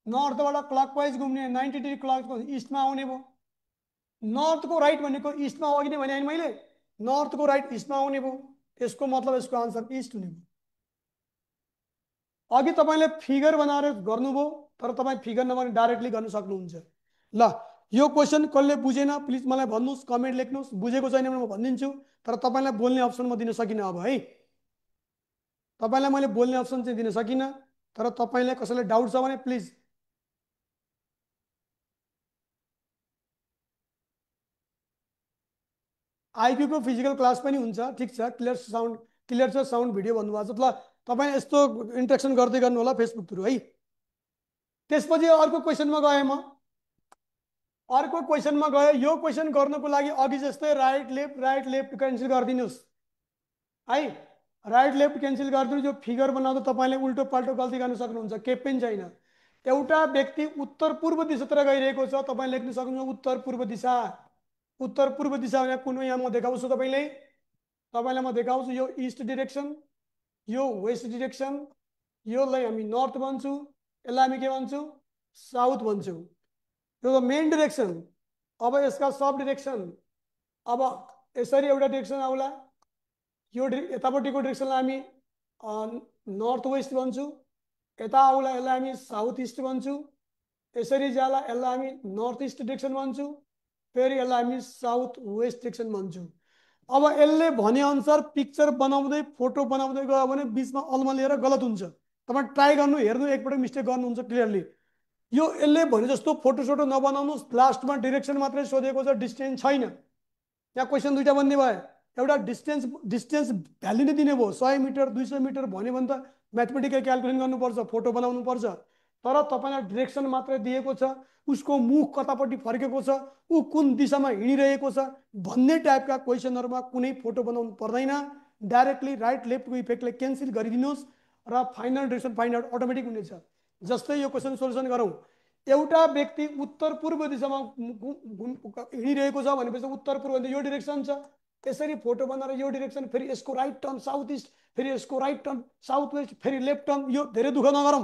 नर्थबाट क्लकवाइज घुम्ने 90 डिग्री क्लक इस्टमा आउने भयो। नर्थको राइट भनेको इस्टमा हो कि नै भने होइन मैले, नर्थको राइट इस्टमा आउने भयो, यसको मतलब यसको आन्सर इस्ट हुने भयो। अघि तपाईँले फिगर बनाएर गर्नुभयो, तर तपाईँ फिगर नबनाई डाइरेक्टली गर्न सक्नुहुन्छ। ल यो क्वेसन कसले बुझेन प्लिज मलाई भन्नुहोस्, कमेन्ट लेख्नुहोस्। बुझेको छैन भने म भनिदिन्छु, तर तपाईँलाई बोल्ने अप्सन म दिन सकिनँ अब है। तपाईँलाई मैले बोल्ने अप्सन चाहिँ दिन सकिनँ, तर तपाईँलाई कसैलाई डाउट छ भने प्लिज आइक्यू को फिजिकल क्लास पनि हुन्छ, ठिक छ। क्लियर छ साउन्ड भिडियो भन्नुभएको छ। ल तपाईँ यस्तो इन्ट्रेक्सन गर्दै गर्नु होला फेसबुक थ्रु है। त्यसपछि अर्को क्वेसनमा गएँ म, अर्को क्वेसनमा गए। यो क्वेसन गर्नको लागि अघि जस्तै राइट लेफ्ट क्यान्सल गरिदिनुहोस् है, राइट लेफ्ट क्यान्सल गरिदिनु। यो फिगर बनाउँदा तपाईँले उल्टो पाल्टो गल्ती गर्न सक्नुहुन्छ, केही पनि छैन। एउटा व्यक्ति उत्तर पूर्व दिशातिर गइरहेको छ, तपाईँ लेख्न सक्नुहुन्छ उत्तर पूर्व दिशा। उत्तर पूर्व दिशा भने कुन हो, यहाँ म देखाउँछु तपाईँलाई म देखाउँछु। यो इस्ट डिरेक्सन, यो वेस्ट डिरेक्सन, योलाई हामी नर्थ भन्छौँ, यसलाई हामी के भन्छौँ साउथ भन्छौँ। यो त मेन डिरेक्सन। अब यसका सब डिरेक्सन, अब यसरी एउटा डिरेक्सन आउला, यो यतापट्टिको डिरेक्सनलाई हामी नर्थ वेस्ट भन्छौँ, यता आउला यसलाई हामी साउथ इस्ट भन्छौँ, यसरी जाला यसलाई हामी नर्थ इस्ट डिरेक्सन भन्छौँ, फेरि यसलाई हामी साउथ वेस्ट डिरेक्सन भन्छौँ। अब यसले भने अनुसार पिक्चर बनाउँदै फोटो बनाउँदै गयो भने बिचमा अल्मलिएर गलत हुन्छ। तपाईँ ट्राई गर्नु, हेर्नु, एकपल्ट मिस्टेक गर्नुहुन्छ क्लियरली। यो यसले भने जस्तो फोटो सोटो नबनाउनुहोस्, लास्टमा डिरेक्सन मात्रै सोधेको छ, डिस्टेन्स छैन। यहाँ क्वेसन दुईवटा बन्ने भयो, एउटा डिस्टेन्स भ्याल्यु नै दिने भयो, 100 मिटर 200 मिटर भन्यो भने त म्याथमेटिकल क्यालकुलेसन गर्नुपर्छ, फोटो बनाउनु पर्छ। तर तपाईँलाई डिरेक्सन मात्रै दिएको छ, उसको मुख कतापट्टि फर्केको छ, ऊ कुन दिशामा हिँडिरहेको छ भन्ने टाइपका क्वेसनहरूमा कुनै फोटो बनाउनु पर्दैन। डाइरेक्टली राइट लेफ्टको इफेक्टलाई क्यान्सल गरिदिनुहोस् र final direction find out automatic हुनेछ। जस्तै यो क्वेसन सोल्युसन गरौँ। एउटा व्यक्ति उत्तर पूर्व दिशामा हिँडिरहेको छ भनेपछि उत्तर पूर्व यो डिरेक्सन छ, यसरी फोटो बनाएर यो डिरेक्सन, फेरि यसको राइट टर्न साउथ इस्ट, फेरि यसको राइट टर्न साउथ वेस्ट, फेरि लेफ्ट टर्न। यो धेरै दुःख नगरौँ,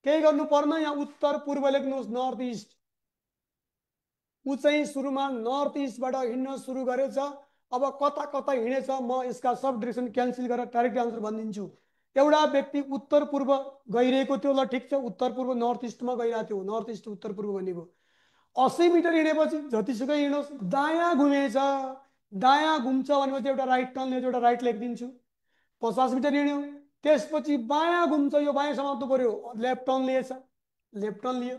केही गर्नु पर्न। यहाँ उत्तर पूर्व लेख्नुहोस्, नर्थ इस्ट। ऊ चाहिँ सुरुमा नर्थ इस्टबाट हिँड्न सुरु गरेछ, अब कता कता हिँडेछ म यसका सब डिरेक्सन क्यान्सल गरेर डाइरेक्ट आन्सर भनिदिन्छु। एउटा व्यक्ति उत्तर पूर्व गइरहेको थियो, ल ठिक छ, उत्तर पूर्व नर्थ इस्टमा गइरहेको थियो, नर्थ इस्ट उत्तर पूर्व भनेको 80 मिटर हिँडेपछि जतिसुकै हिँडोस् दायाँ घुमेछ, दायाँ घुम्छ भनेपछि एउटा राइट टर्न लिएछ, एउटा राइट लेखिदिन्छु। 50 मिटर हिँड्यो, त्यसपछि बायाँ घुम्छ, यो बायाँ समात्नु पर्यो, लेफ्ट टर्न लिएछ, लेफ्ट टर्न लियो।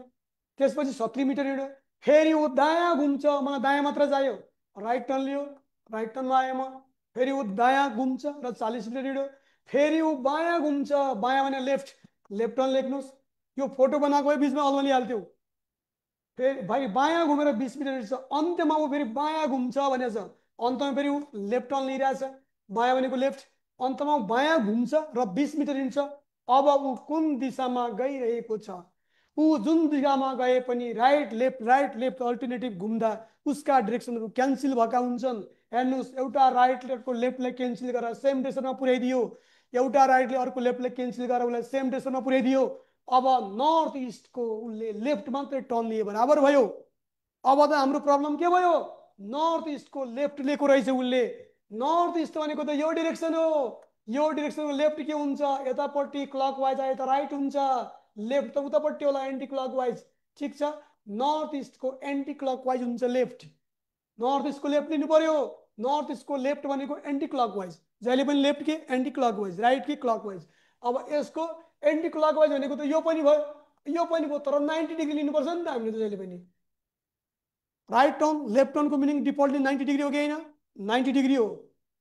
त्यसपछि 70 मिटर हिँड्यो, फेरि ऊ दायाँ घुम्छ, मलाई दायाँ मात्र चाहियो, राइट टर्न लियो, राइट टर्नमा आएँ म, फेरि ऊ दायाँ घुम्छ र 40 मिटर हिँड्यो, फेरि ऊ बायाँ घुम्छ, बायाँ भने लेफ्ट, लेफ्ट टर्न लेख्नुहोस्। यो फोटो बनाएको बिचमा अल्मलिहाल्थ्यो, फेरि भाइ बायाँ घुमेर 20 मिटर हिँड्छ, अन्त्यमा ऊ फेरि बायाँ घुम्छ भनेछ, अन्तमा फेरि ऊ लेफ्ट टर्न लिइरहेछ, बायाँ भनेको लेफ्ट, अन्तमा ऊ बायाँ घुम्छ र 20 मिटर हिँड्छ। अब ऊ कुन दिशामा गइरहेको छ, ऊ जुन दिशामा गए पनि राइट लेफ्ट अल्टरनेटिभ घुम्दा उसका डिरेक्सनहरू क्यान्सल भएका हुन्छन्। हेर्नुहोस्, एउटा राइट लेफ्टको लेफ्टलाई क्यान्सल गरेर सेम डिरेक्सनमा पुर्याइदियो, एउटा राइटले अर्को लेफ्टलाई क्यान्सल गरेर उसलाई सेम डिरेक्सनमा पुर्याइदियो। अब नर्थ इस्टको उसले लेफ्ट मात्रै टर्न लिए बराबर भयो। अब त हाम्रो प्रब्लम के भयो, नर्थ इस्टको लेफ्ट लिएको रहेछ उसले। नर्थ इस्ट भनेको त यो डिरेक्सन हो, यो डिरेक्सनको लेफ्ट के हुन्छ, यतापट्टि क्लकवाइज आए त राइट हुन्छ, लेफ्ट त उतापट्टि होला एन्टी क्लकवाइज, ठिक छ। नर्थ इस्टको एन्टी क्लकवाइज हुन्छ लेफ्ट, नर्थ इस्टको लेफ्ट लिनु पर्यो। नर्थ इस्टको लेफ्ट भनेको एन्टी क्लकवाइज, जहिले पनि लेफ्ट के एन्टी क्लकवाइज, राइट के क्लकवाइज। अब यसको एन्टी क्लकवाइज भनेको त यो पनि भयो, यो पनि भयो, तर 90 डिग्री लिनुपर्छ नि त हामीले त जहिले पनि। राइट टर्न लेफ्ट टर्नको मिनिङ डिफल्टली 90 डिग्री हो कि होइन, 90 डिग्री हो।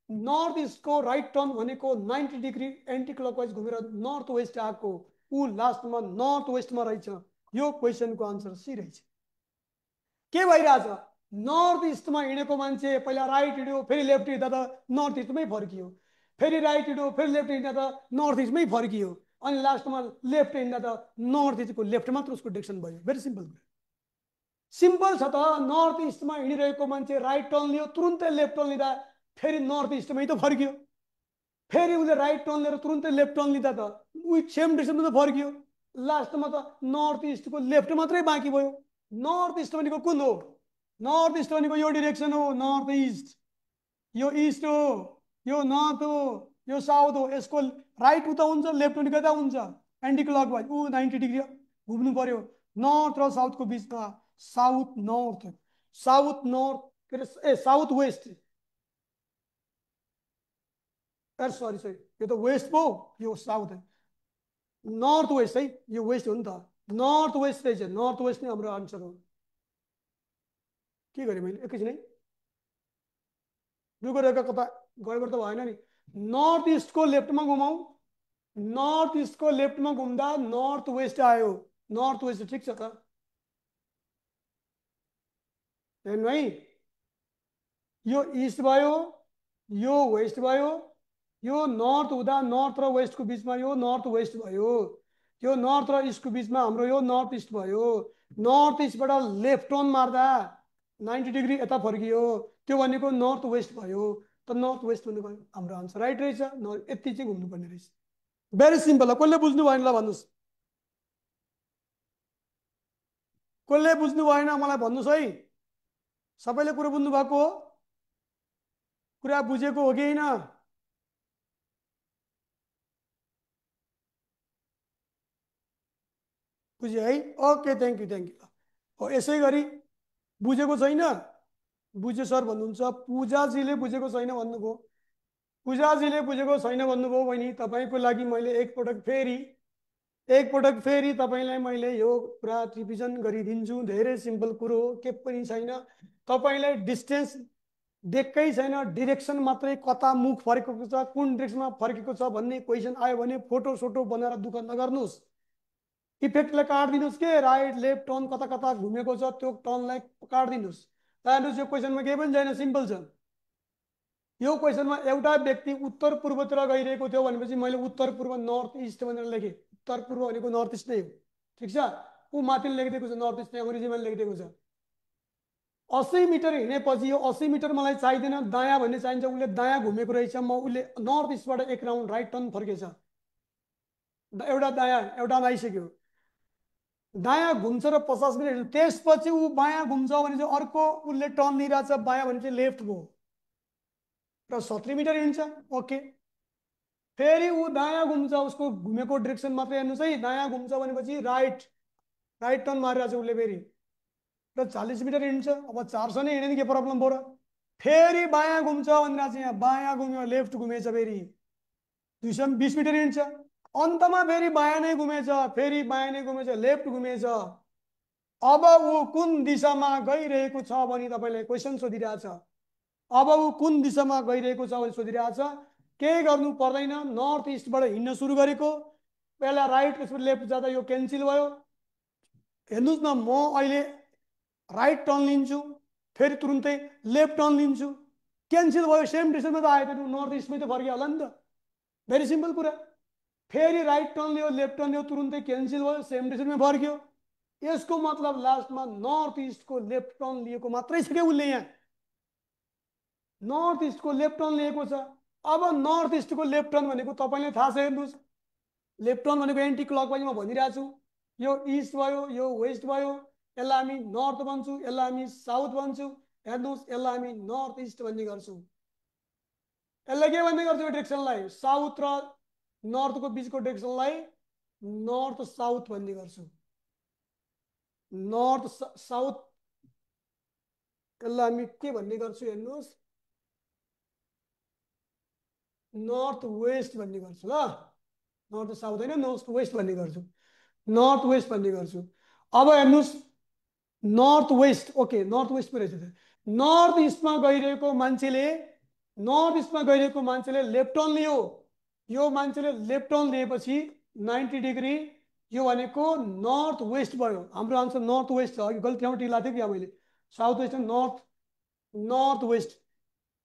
नर्थ इस्टको राइट टर्न भनेको 90 डिग्री एन्टी क्लकवाइज घुमेर नर्थ वेस्ट आएको, ऊ लास्टमा नर्थ वेस्टमा रहेछ। यो क्वेसनको आन्सर सी रहेछ। के भइरहेछ, नर्थ इस्टमा हिँडेको मान्छे पहिला राइट हिँड्यो, फेरि लेफ्ट हिँड्दा त नर्थ इस्टमै फर्कियो। फेरि राइट हिँड्यो फेरि लेफ्ट हिँड्दा त नर्थ इस्टमै फर्कियो अनि लास्टमा लेफ्ट हिँड्दा त नर्थ इस्टको लेफ्ट मात्र उसको डिरेक्सन भयो भेरी सिम्पल कुरा सिम्पल छ त नर्थ इस्टमा हिँडिरहेको मान्छे राइट टर्न लियो तुरुन्तै लेफ्ट टर्न लिँदा फेरि नर्थ इस्टमै त फर्कियो फेरि उसले राइट टर्न लिएर तुरुन्तै लेफ्ट टर्न लिँदा त उ सेम डिरेक्सनमा त फर्कियो लास्टमा त नर्थ इस्टको लेफ्ट मात्रै बाँकी भयो नर्थ इस्ट भनेको कुन हो नर्थ इस्ट भनेको यो डिरेक्सन हो नर्थ इस्ट यो इस्ट हो यो नर्थ हो यो साउथ हो यसको राइट उता हुन्छ लेफ्ट पनि कता हुन्छ एन्टी क्लकवाइज ऊ 90 डिग्री घुम्नु पर्यो नर्थ र साउथको बिचमा साउथ नर्थ के अरे साउथ वेस्ट सरी यो त वेस्ट पो यो साउथ नर्थ वेस्ट है यो वेस्ट हो नि त नर्थ वेस्ट चाहिँ नर्थ वेस्ट नै हाम्रो आन्सर हो के गरेँ मैले एकैछिन है रुको कता गडबड त भएन नि नर्थ इस्टको लेफ्टमा घुमाऊ नर्थ इस्टको लेफ्टमा घुम्दा नर्थ वेस्ट आयो नर्थ वेस्ट ठिक छ त हेर्नु है यो इस्ट भयो यो वेस्ट भयो यो नर्थ हुँदा नर्थ र वेस्टको बिचमा यो नर्थ वेस्ट भयो यो नर्थ र इस्टको बिचमा हाम्रो यो नर्थ इस्ट भयो नर्थ इस्टबाट लेफ्ट टर्न मार्दा 90 डिग्री यता फर्कियो त्यो भनेको नर्थ वेस्ट भयो त नर्थ वेस्ट भनेको हाम्रो आन्सर राइट रहेछ यति चाहिँ घुम्नुपर्ने रहेछ भेरी सिम्पल हो कसले बुझ्नु भएन ल भन्नुहोस् कसले बुझ्नु भएन मलाई भन्नुहोस् है सबैले कुरा बुझ्नु भएको हो कुरा बुझेको हो कि होइन बुझ्यो है ओके थ्याङ्क यू हो यसै गरी बुझेको छैन बुझ्यो सर भन्नुहुन्छ पूजाजीले बुझेको छैन भन्नुभयो पूजाजीले बुझेको छैन भन्नुभयो बहिनी तपाईँको लागि मैले एकपटक फेरि तपाईँलाई मैले यो कुरा रिभिजन गरिदिन्छु धेरै सिम्पल कुरो हो के पनि छैन तपाईँलाई डिस्टेन्स देख्कै छैन डिरेक्सन मात्रै कता मुख फर्केको छ कुन डिरेक्सनमा फर्केको छ भन्ने क्वेसन आयो भने फोटो सोटो बनाएर दुःख नगर्नुहोस् इफेक्टलाई काटिदिनुहोस् के राइट लेफ्ट टर्न कता कता घुमेको छ त्यो टर्नलाई काटिदिनुहोस् हेर्नुहोस् यो क्वेसनमा केही पनि छैन सिम्पल छ यो क्वेसनमा एउटा व्यक्ति उत्तर पूर्वतिर गइरहेको थियो भनेपछि मैले उत्तर पूर्व नर्थ इस्ट भनेर लेखेँ उत्तर पूर्व भनेको नर्थ इस्ट नै हो ठिक छ ऊ माथि लेखिदिएको छ नर्थ इस्ट अङ्ग्रेजीमा लेखिदिएको छ 80 मिटर हिँडेपछि यो 80 मिटर मलाई चाहिँदैन दायाँ भन्ने चाहिन्छ उसले दायाँ घुमेको रहेछ म उसले नर्थ इस्टबाट एक राउन्ड राइट टर्न फर्केछ एउटा दायाँ एउटा आइसक्यो दायाँ घुम्छ र 50 मिनट त्यसपछि ऊ बायाँ घुम्छ भने चाहिँ अर्को उसले टर्न लिइरहेछ बायाँ भने चाहिँ लेफ्ट भयो र 70 मिटर हिँड्छ ओके फेरि ऊ दायाँ घुम्छ उसको घुमेको डिरेक्सन मात्रै हेर्नुहोस् है दायाँ घुम्छ भनेपछि राइट टर्न मारिरहेछ उसले फेरि र 40 मिटर हिँड्छ अब 400 नै हिँड्यो नि के प्रब्लम भयो र फेरि बायाँ घुम्छ भनेर चाहिँ यहाँ बायाँ घुम्यो लेफ्ट घुमेछ फेरि 220 मिटर हिँड्छ अन्तमा फेरि बायाँ नै घुमेछ फेरि बायाँ नै घुमेछ लेफ्ट घुमेछ अब ऊ कुन दिशामा गइरहेको छ भने तपाईँले क्वेसन सोधिरहेछ अब ऊ कुन दिशामा गइरहेको छ भने सोधिरहेछ केही गर्नु पर्दैन नर्थ इस्टबाट हिँड्न सुरु गरेको पहिला राइट त्यसपछि लेफ्ट जाँदा यो क्यान्सल भयो हेर्नुहोस् न म अहिले राइट टर्न लिन्छु फेरि तुरुन्तै लेफ्ट टर्न लिन्छु क्यान्सल भयो सेम डिरेक्सनमा त आयो त्यो नर्थ इस्टमै त फर्कियो होला नि त भेरी सिम्पल कुरा फेरि राइट टर्न लियो लेफ्ट टर्न लियो तुरुन्तै क्यान्सल भयो सेम डिरेक्सनमा फर्कियो यसको मतलब लास्टमा नर्थ इस्टको लेफ्ट टर्न लिएको मात्रै छ क्या उसले यहाँ नर्थ इस्टको लेफ्ट टर्न लिएको छ अब नर्थ इस्टको लेफ्ट टर्न भनेको तपाईँलाई थाहा छ हेर्नुहोस् लेफ्ट टर्न भनेको एन्टी क्लकवाइजमा भनिरहेको छु यो इस्ट भयो यो वेस्ट भयो यसलाई हामी नर्थ भन्छौँ यसलाई हामी साउथ भन्छौँ हेर्नुहोस् यसलाई हामी नर्थ इस्ट भन्ने गर्छौँ यसलाई के भन्ने गर्छौँ डिरेक्सनलाई साउथ र नर्थको बिचको डिरेक्सनलाई नर्थ साउथ भन्ने गर्छौँ नर्थ साउथ यसलाई हामी के भन्ने गर्छौँ हेर्नुहोस् नर्थ वेस्ट भन्ने गर्छु ल नर्थ साउथ होइन नर्थ वेस्ट भन्ने गर्छु नर्थ वेस्ट भन्ने गर्छु अब हेर्नुहोस् north west okay north west पो रहेछ नर्थ इस्टमा गइरहेको मान्छेले लेफ्ट टर्न लियो यो मान्छेले लेफ्ट टर्न लिएपछि 90 डिग्री यो भनेको नर्थ वेस्ट भयो हाम्रो आन्सर नर्थ वेस्ट छ अघि गल्ती ठाउँमा टिक लाग्थ्यो कि मैले साउथ वेस्ट नर्थ वेस्ट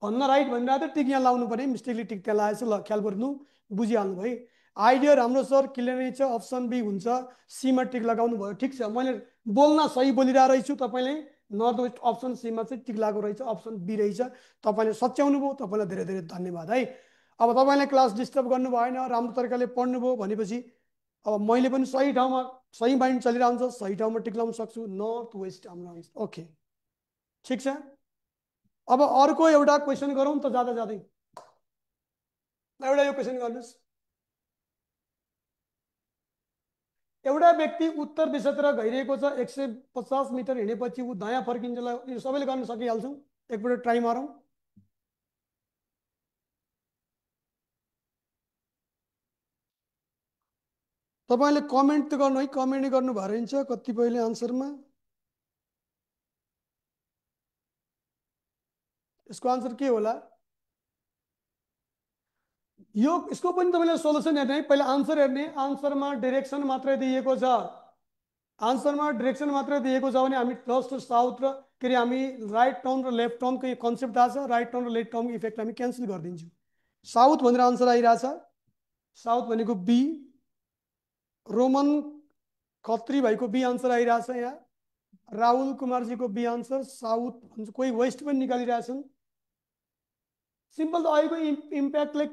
भन्न राइट भनिरहेको थियो, टिक यहाँ लाउनु पर्ने, मिस्टेकली टिक त्यहाँ लगाएछ। ल ख्याल गर्नु, बुझिहाल्नु भयो। आइडिया राम्रो सर, क्लियर नै छ, अप्सन बी हुन्छ। सीमा टिक लगाउनु भयो, ठिक छ। मैले बोल्न सही बोलिरहेको रहेछु, तपाईँले नर्थ वेस्ट अप्सन सीमा चाहिँ टिक लगाएको रहेछ, अप्सन बी रहेछ। तपाईँले सच्याउनु भयो, तपाईँलाई धेरै धेरै धन्यवाद है। अब तपाईँले क्लास डिस्टर्ब गर्नु भएन, राम्रो तरिकाले पढ्नुभयो भनेपछि अब मैले पनि सही ठाउँमा, सही माइन्ड चलिरहन्छ, सही ठाउँमा टिक लगाउन सक्छु। नर्थ वेस्ट हाम्रो, ओके ठिक छ। अब अर्को एउटा क्वेसन गरौँ त जाँदा जाँदै। एउटा यो क्वेसन गर्नुहोस्। एउटा व्यक्ति उत्तर दिशातिर गइरहेको छ, 150 मिटर हिँडेपछि ऊ दायाँ फर्किन्छ। यो सबैले गर्न सकिहाल्छौँ, एकपल्ट ट्राई मारौँ। तपाईँले कमेन्ट त गर्नु है, कमेन्ट गर्नु भएर हुन्छ कतिपयले आन्सरमा। यसको आन्सर के होला? यो यसको पनि तपाईँले सोल्युसन हेर्ने है, पहिला आन्सर हेर्ने। आन्सरमा डाइरेक्सन मात्रै दिएको छ, आन्सरमा डाइरेक्सन मात्रै दिएको छ भने हामी नर्थ र साउथ र के अरे हामी राइट टर्न र लेफ्ट टर्नको यो कन्सेप्ट थाहा छ, राइट टर्न र लेफ्ट टर्नको इफेक्ट हामी क्यान्सल गरिदिन्छौँ। साउथ भनेर आन्सर आइरहेछ, साउथ भनेको बी। रोमन खत्री भाइको बी आन्सर आइरहेछ यहाँ। राहुल कुमारजीको बी आन्सर साउथ भन्छ, कोही वेस्ट पनि निकालिरहेछन्। सिम्पल अहिलेको इम्प्याक्टले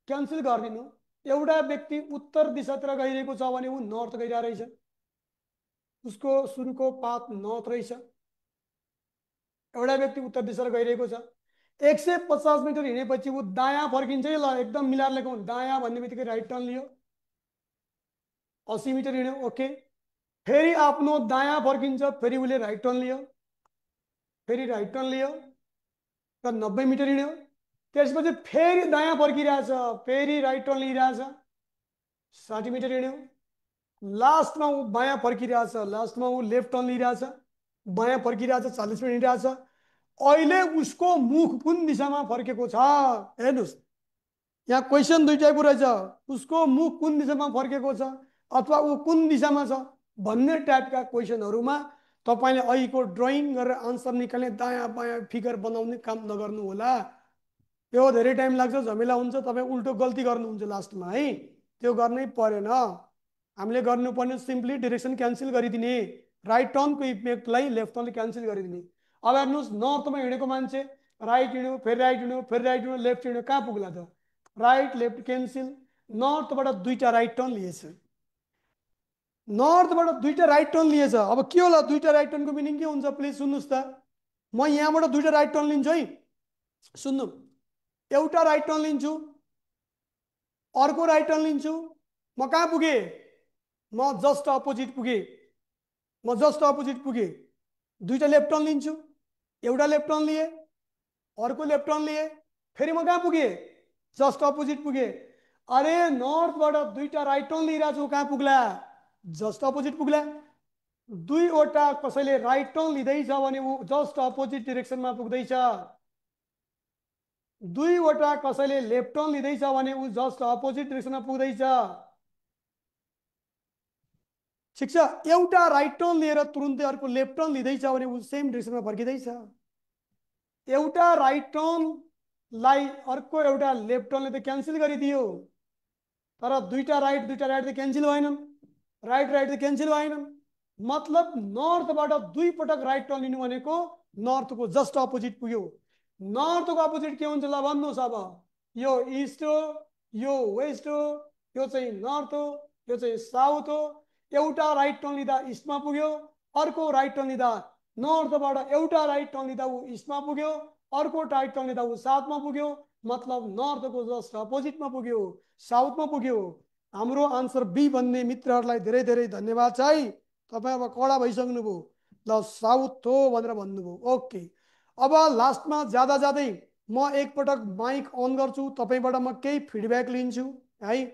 क्यान्सल गरिदिनु। एउटा व्यक्ति उत्तर दिशातिर गइरहेको छ भने ऊ नर्थ गइरहेको रहेछ, उसको सुनको पाथ नर्थ रहेछ। एउटा व्यक्ति उत्तर दिशातिर गइरहेको छ, 150 मिटर हिँडेपछि ऊ दायाँ फर्किन्छ। ल एकदम मिलाएर लेखौँ, दायाँ भन्ने बित्तिकै राइट टर्न लियो, 80 मिटर हिँड्यो, ओके। फेरि आफ्नो दायाँ फर्किन्छ, फेरि उसले राइट टर्न लियो, फेरि राइट टर्न लियो र 90 मिटर हिँड्यो। त्यसपछि फेरि दायाँ फर्किरहेछ, फेरि राइट टर्न लिइरहेछ, 60 मिटर हिँड्यो। लास्टमा ऊ बायाँ फर्किरहेछ, लास्टमा ऊ लेफ्ट टर्न लिइरहेछ, बायाँ फर्किरहेछ, 40 मिनट हिँडिरहेछ। अहिले उसको मुख कुन दिशामा फर्केको छ? हेर्नुहोस्, यहाँ क्वेसन दुई टाइपको रहेछ, उसको मुख कुन दिशामा फर्केको छ अथवा ऊ कुन दिशामा छ भन्ने टाइपका क्वेसनहरूमा तपाईँले अहिलेको ड्रइङ गरेर आन्सर निकाल्ने, दायाँ बायाँ फिगर बनाउने काम नगर्नु होला। यो धेरै टाइम लाग्छ, झमेला हुन्छ, तपाईँ उल्टो गल्ती गर्नुहुन्छ लास्टमा है, त्यो गर्नै परेन। हामीले गर्नुपर्ने सिम्पली डिरेक्सन क्यान्सल गरिदिने, राइट टर्नको इफेक्टलाई लेफ्ट टर्नले क्यान्सल गरिदिने। अब हेर्नुहोस्, नर्थमा हिँडेको मान्छे राइट हिँड्यो, फेरि राइट हिँड्यो, फेरि राइट हिँड्यो, लेफ्ट हिँड्यो, कहाँ पुग्ला त? Right left cancel. नर्थबाट दुईटा राइट टर्न लिएछ, नर्थबाट दुईटा राइट टर्न लिएछ। अब के होला दुईटा राइट टर्नको मिनिङ के हुन्छ? प्लिज सुन्नुहोस् त, म यहाँबाट दुईटा राइट टर्न लिन्छु है, सुन्नु। एउटा राइट टर्न लिन्छु, अर्को राइट टर्न लिन्छु, म कहाँ पुगेँ? म जस्ट अपोजिट पुगेँ, म जस्ट अपोजिट पुगेँ। दुईटा लेफ्ट टर्न लिन्छु, एउटा लेफ्ट टर्न लिए, अर्को लेफ्ट टर्न लिए, फेरि म कहाँ पुगेँ? जस्ट अपोजिट पुगेँ। अरे नर्थबाट दुईटा राइट टर्न लिइरहेको छु, कहाँ पुग्ला? Just opposite पुग्ला। दुईवटा कसैले राइट टर्न लिँदैछ भने ऊ जस्ट अपोजिट डिरेक्सनमा पुग्दैछ। दुईवटा कसैले लेफ्ट टर्न लिँदैछ भने ऊ जस्ट अपोजिट डिरेक्सनमा पुग्दैछ। ठिक छ, एउटा राइट टर्न लिएर तुरुन्तै अर्को लेफ्ट टर्न लिँदैछ भने ऊ सेम डिरेक्सनमा फर्किँदैछ। एउटा राइट टर्नलाई अर्को एउटा लेफ्ट टर्नले त क्यान्सल गरिदियो, तर दुईटा राइट त क्यान्सल भएनन्, राइट त क्यान्सल भएनन्। मतलब नर्थबाट दुई पटक राइट टर्न लिनु भनेको नर्थको जस्ट अपोजिट पुग्यो। नर्थको अपोजिट के हुन्छ ल भन्नुहोस्? अब यो इस्ट हो, यो वेस्ट हो, यो चाहिँ नर्थ हो, यो चाहिँ साउथ हो। एउटा राइट टर्न लिँदा इस्टमा पुग्यो, अर्को राइट टर्न लिँदा नर्थबाट एउटा राइट टर्न लिँदा ऊ इस्टमा पुग्यो, अर्को राइट टर्न लिँदा ऊ साउथमा पुग्यो। मतलब नर्थको जस्ट अपोजिटमा पुग्यो, साउथमा पुग्यो। हाम्रो आन्सर बी भन्ने मित्रहरूलाई धेरै धेरै धन्यवाद छ है, तपाईँ अब कडा भइसक्नुभयो। ल साउथ हो भनेर भन्नुभयो, ओके। अब लास्टमा जाँदा जाँदै म एकपटक माइक अन गर्छु, तपाईँबाट म केही फिडब्याक लिन्छु है।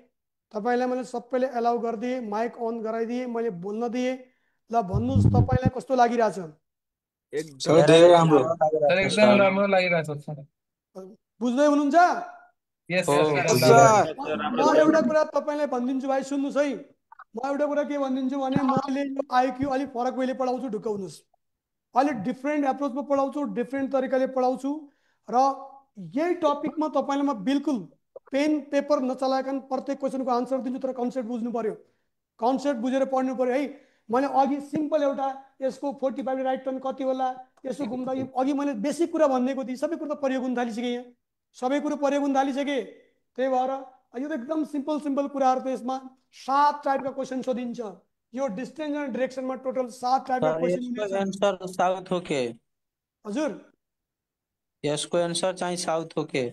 तपाईँलाई मैले सबैले एलाउ गरिदिएँ, माइक अन गराइदिएँ, मैले बोल्न दिएँ। ल भन्नुहोस् तपाईँलाई कस्तो लागिरहेछ? एकदम राम्रो लागिरहेछ सर। बुझ्दै हुनुहुन्छ? यस सर। म एउटा कुरा तपाईँलाई भनिदिन्छु भाइ, सुन्नुहोस् है। म एउटा कुरा के भनिदिन्छु भने मैले यो आइक्यू अलिक फरक वेले पढाउँछु, ढुकाउनुहोस्। अलिक डिफ्रेन्ट एप्रोचमा पढाउँछु, डिफ्रेन्ट तरिकाले पढाउँछु र यही टपिकमा तपाईँलाई म बिल्कुल पेन पेपर नचलाइकन प्रत्येक क्वेसनको आन्सर दिन्छु, तर कन्सेप्ट बुझ्नु पर्यो, कन्सेप्ट बुझेर पढ्नु पर्यो है। मैले अघि सिम्पल एउटा यसको 45 राइट टर्न कति होला, यसो घुम्दा अघि मैले बेसिक कुरा भनिदिएको थिएँ, सबै कुरा त प्रयोग हुन थालिसकेँ, यहाँ सबै कुरो प्रयोग हुन थालिसकेँ। त्यही भएर यो त एकदम सिम्पल सिम्पल कुराहरू त यसमा 7 टाइपका क्वेसन सोधिन्छ। यो डिस्टेन्स एन्ड डाइरेक्सनमा टोटल 7 टाइपका क्वेसन हुनेछ। आंसर साउथ हो के? हजुर यसको आंसर चाहिँ साउथ हो के?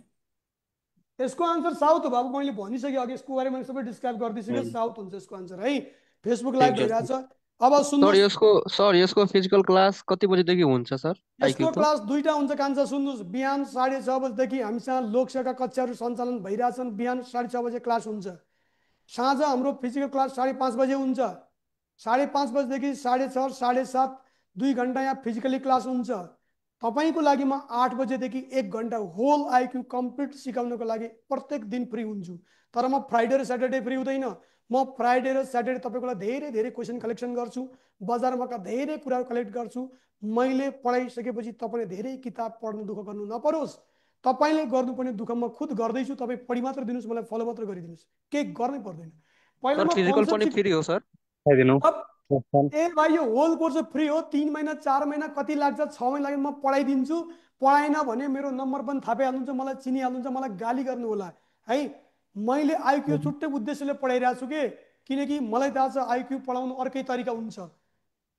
यसको आन्सर साउथ हो बाबु, मैले भनिसकेँ अघि, यसको बारेमा मैले सबै डिस्क्राइब गरिदिइसकेँ, साउथ हुन्छ यसको आन्सर है। फेसबुक लाइभ भइरहेछ। अब सर सुन्नुहोस्, यसको फिजिकल क्लास कति बजेदेखि हुन्छ सर? यसको क्लास दुईटा हुन्छ कान्छा, सुन्नुहोस्। बिहान 6:30 बजेदेखि हामीसँग लोकसेवाका कक्षाहरू सञ्चालन भइरहेछन्, बिहान 6:30 बजे क्लास हुन्छ। साँझ हाम्रो फिजिकल क्लास 5:30 बजे हुन्छ। 5:30 बजेदेखि 6:30 7:30 2 घन्टा यहाँ फिजिकली क्लास हुन्छ। तपाईँको लागि म 8 बजेदेखि 1 घन्टा होल आइक्यू कम्प्लिट सिकाउनको लागि प्रत्येक दिन फ्री हुन्छु। तर म फ्राइडे र स्याटरडे फ्री हुँदैन। म फ्राइडे र स्याटरडे तपाईँको लागि धेरै धेरै क्वेसन कलेक्सन गर्छु, बजारमा धेरै कुराहरू कलेक्ट गर्छु। मैले पढाइसकेपछि तपाईँले धेरै किताब पढ्नु दुःख गर्नु नपरोस्। तपाईँले गर्नुपर्ने दुःख म खुद गर्दैछु, तपाईँ पढि मात्र दिनुहोस्, मलाई फलो मात्र गरिदिनुहोस्, केही गर्नै पर्दैन। पहिला म फिजिकल पनि फ्री हो सर? ए भाइ यो होल कोर्स फ्री हो। 3 महिना 4 महिना कति लाग्छ, 6 महिना लाग्यो, म पढाइदिन्छु। पढाएन भने मेरो नम्बर पनि थापाइहाल्नुहुन्छ, मलाई चिनिहाल्नुहुन्छ, मलाई गाली गर्नु होला है। मैले आइक्यू छुट्टै उद्देश्यले पढाइरहेको छु के, किनकि मलाई थाहा छ आइक्यू पढाउनु अर्कै तरिका हुन्छ,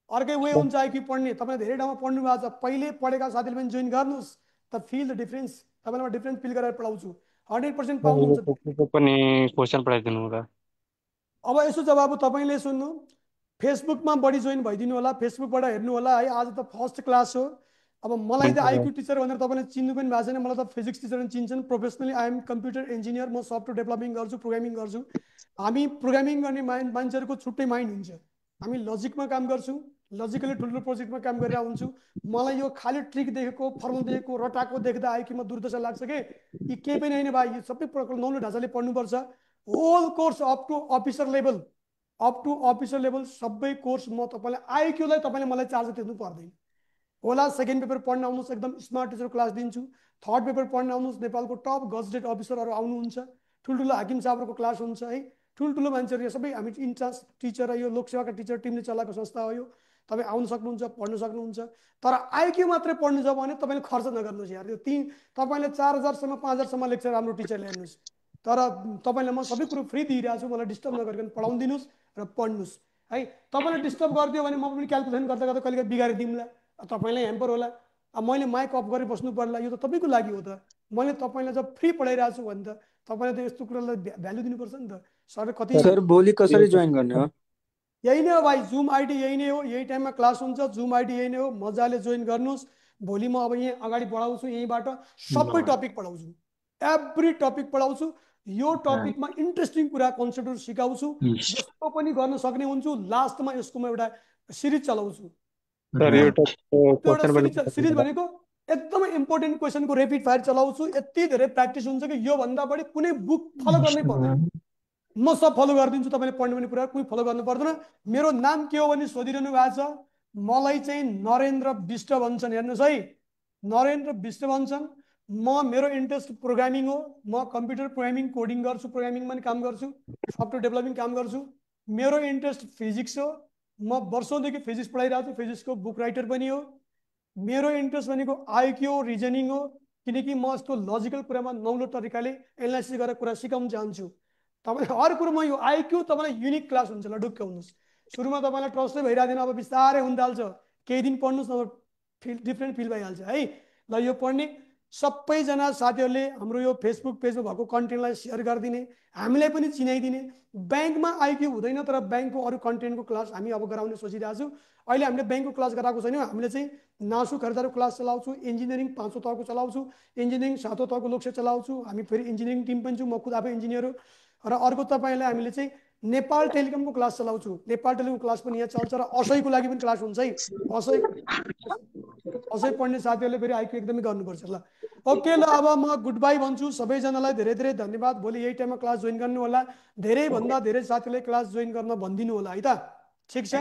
अर्कै वे हुन्छ आइक्यू पढ्ने। तपाईँले धेरै ठाउँमा पढ्नु भएको छ, पहिले पढेका साथीले पनि जोइन गर्नुहोस्, त फिल द डिफ्रेन्स। तपाईँलाई म डिफ्रेन्स फिल गरेर पढाउँछु, 100% पाउनुहुन्छ। पनि क्वेसन पढाइदिनु होला। अब यसो जवाब तपाईँले सुन्नु, फेसबुकमा बढी जोइन भइदिनु होला, फेसबुकबाट हेर्नु होला है। आज त फर्स्ट क्लास हो। अब मलाई त आइक्यू टिचर भनेर तपाईँले चिन्नु पनि भएको छैन, मलाई त फिजिक्स टिचरले चिन्छन्। Professionally I am computer engineer, म सफ्टवेयर डेभलपिङ गर्छु, प्रोग्रामिङ गर्छु। हामी प्रोग्रामिङ गर्ने मान्छेहरूको छुट्टै माइन्ड हुन्छ। हामी लजिकमा काम गर्छौँ, लजिकली ठुल्ठुलो प्रोजेक्टमा काम गरेर हुन्छु। मलाई यो खालि ट्रिक देखेको, फर्मुला देखेको, रटाएको देख्दा आइक्यूमा दुर्दशा लाग्छ कि यी केही पनि होइन भाइ, यो सबै प्रकारको नौलो ढाँचाले पढ्नुपर्छ। Whole course up to officer level सबै कोर्स म तपाईँलाई आइक्यूलाई तपाईँले मलाई चार्ज तिर्नु पर्दैन होला। सेकेन्ड पेपर पढ्न आउनुहोस्, एकदम स्मार्ट टिचर क्लास दिन्छु। थर्ड पेपर पढ्न आउनुहोस्, नेपालको टप गजटेड अफिसरहरू आउनुहुन्छ, ठुल्ठुलो हाकिम साहबहरूको क्लास हुन्छ है। ठुल्ठुलो मान्छेहरू सबै हामी इन्चार्ज टिचर र यो लोकसेवाका टिचर टिमले चलाएको संस्था हो यो। तपाईँ आउन सक्नुहुन्छ, पढ्न सक्नुहुन्छ। तर आइक्यू मात्रै पढ्नु छ भने तपाईँले खर्च नगर्नुहोस् यार। यो तपाईँले 4000सम्म 5000सम्म लेक्चर राम्रो टिचरले हेर्नुहोस्, तर तपाईँलाई म सबै कुरो फ्री दिइरहेको छु। मलाई डिस्टर्ब नगरिकन पढाउदिनुहोस् र पढ्नुहोस् है। तपाईँले डिस्टर्ब गरिदियो भने म पनि क्यालकुलेसन गर्दा गर्दा कहिले बिगारिदिउँला, तपाईँलाई ह्याम्पर होला। अब मैले माइक अफ गरेर बस्नु पर्ला, यो त तपाईँको लागि हो त। मैले तपाईँलाई जब फ्री पढाइरहेको छु भने त तपाईँले त यस्तो कुरालाई भ्यालु दिनुपर्छ नि त। सर कति सर भोलि कसरी जोइन गर्ने हो? यही नै हो भाइ, जुम आइडी यही नै हो, यही टाइममा क्लास हुन्छ, जुम आइडी यही नै हो, मजाले जोइन गर्नुहोस्। भोलि म अब यहीँ अगाडि बढाउँछु, यहीँबाट सबै टपिक पढाउँछु, एभ्री टपिक पढाउँछु। यो टपिकमा इन्ट्रेस्टिङ कुरा कन्सेप्टहरू सिकाउँछु, जस्तो पनि गर्न सक्ने हुन्छु। लास्टमा यसको म एउटा सिरिज चलाउँछु। सिरिज भनेको एकदमै इम्पोर्टेन्ट क्वेसनको रेपिड फायर चलाउँछु। यति धेरै प्र्याक्टिस हुन्छ कि योभन्दा बढी कुनै बुक फलो गर्नै पर्दैन, म सब फलो गरिदिन्छु। तपाईँले पढ्ने भने कुरा कुनै फलो गर्नु पर्दैन। मेरो नाम के हो भने सोधिरहनु भएको छ, मलाई चाहिँ नरेन्द्र विष्ट भन्छन्। हेर्नुहोस् है, नरेन्द्र विष्ट भन्छन्। मेरो इन्ट्रेस्ट प्रोग्रामिङ हो, म कम्प्युटर प्रोग्रामिङ कोडिङ गर्छु, प्रोग्रामिङमा पनि काम गर्छु, सफ्टवेयर डेभलपिङ काम गर्छु। मेरो इन्ट्रेस्ट फिजिक्स हो, म वर्षौँदेखि फिजिक्स पढाइरहेको छु, फिजिक्सको बुक राइटर पनि हो। मेरो इन्ट्रेस्ट भनेको आइक्यू रिजनिङ हो, किनकि म यस्तो लजिकल कुरामा नौलो तरिकाले एनालाइसिस गरेर कुरा सिकाउन चाहन्छु। तपाईँले हर कुरोमा यो आइक्यू तपाईँलाई युनिक क्लास हुन्छ। ल ढुक्क हुनुहोस्, सुरुमा तपाईँलाई ट्रस्टै भइरहेको थिएन, अब बिस्तारै हुन थाल्छ। केही दिन पढ्नुहोस् न, डिफ्रेन्ट फिल भइहाल्छ है। ल यो पढ्ने सबैजना साथीहरूले हाम्रो यो फेसबुक पेजमा भएको कन्टेन्टलाई सेयर गरिदिने, हामीलाई पनि चिनाइदिने। ब्याङ्कमा आइक्यू हुँदैन, तर ब्याङ्कको अरू कन्टेन्टको क्लास हामी अब गराउने सोचिरहेको छु। अहिले हामीले ब्याङ्कको क्लास गराएको छैनौँ, हामीले चाहिँ नासु खरिदारको क्लास चलाउँछु, इन्जिनियरिङ 5औँ तहको चलाउँछु, इन्जिनियरिङ 7औँ तहको लोकसेवा चलाउँछु। हामी फेरि इन्जिनियरिङ टिम पनि छु, म खुद आफै इन्जिनियर हो। र अर्को तपाईँलाई हामीले चाहिँ नेपाल टेलिकमको क्लास चलाउँछु, नेपाल टेलिकमको क्लास पनि यहाँ चल्छ। र असैको लागि पनि क्लास हुन्छ है। असै पढ्ने साथीहरूले फेरि आइक्यू एकदमै गर्नुपर्छ। ल ओके, ल अब म गुड बाई भन्छु सबैजनालाई। धेरै धेरै धन्यवाद। भोलि यही टाइममा क्लास जोइन गर्नु होला। धेरैभन्दा धेरै साथीलाई क्लास जोइन गर्न भनिदिनु होला है त। ठिक छ।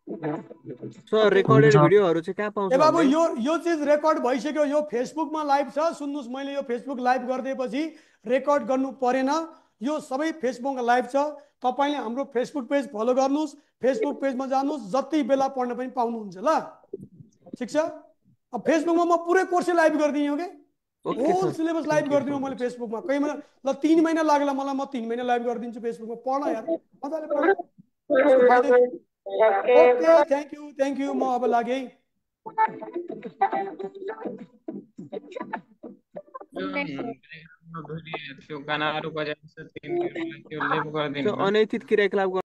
सर रेकर्डेड भिडियोहरू चाहिँ कहाँ पाउँछ ए बाबु भन्दै? यो चिज रेकर्ड भइसक्यो यो फेसबुकमा लाइभ छ सुन्नुहोस् मैले यो फेसबुक लाइभ गरिदिएपछि रेकर्ड गर्नु परेन यो सबै फेसबुकमा लाइभ छ तपाईले हाम्रो फेसबुक पेज फलो गर्नुहोस् फेसबुक पेजमा जानुहोस् जति बेला पढ्न पनि पाउनुहुन्छ ल ठिक छ अब फेसबुकमा म पुरै कोर्स लाइभ गरिदिएँ हो के होल सिलेबस लाइभ गरिदिउँ मैले फेसबुकमा कही महिना ल 3 महिना लाग्ला मलाई म 3 महिना लाइभ गरिदिन्छु फेसबुकमा पढ्न यार मजाले पढ्न ओके थ्याङ्क यू म अब लागे त्यो गानाहरू बजाएर त्यो लिभ गरिदिनु अनैतिक क्रियाकलाप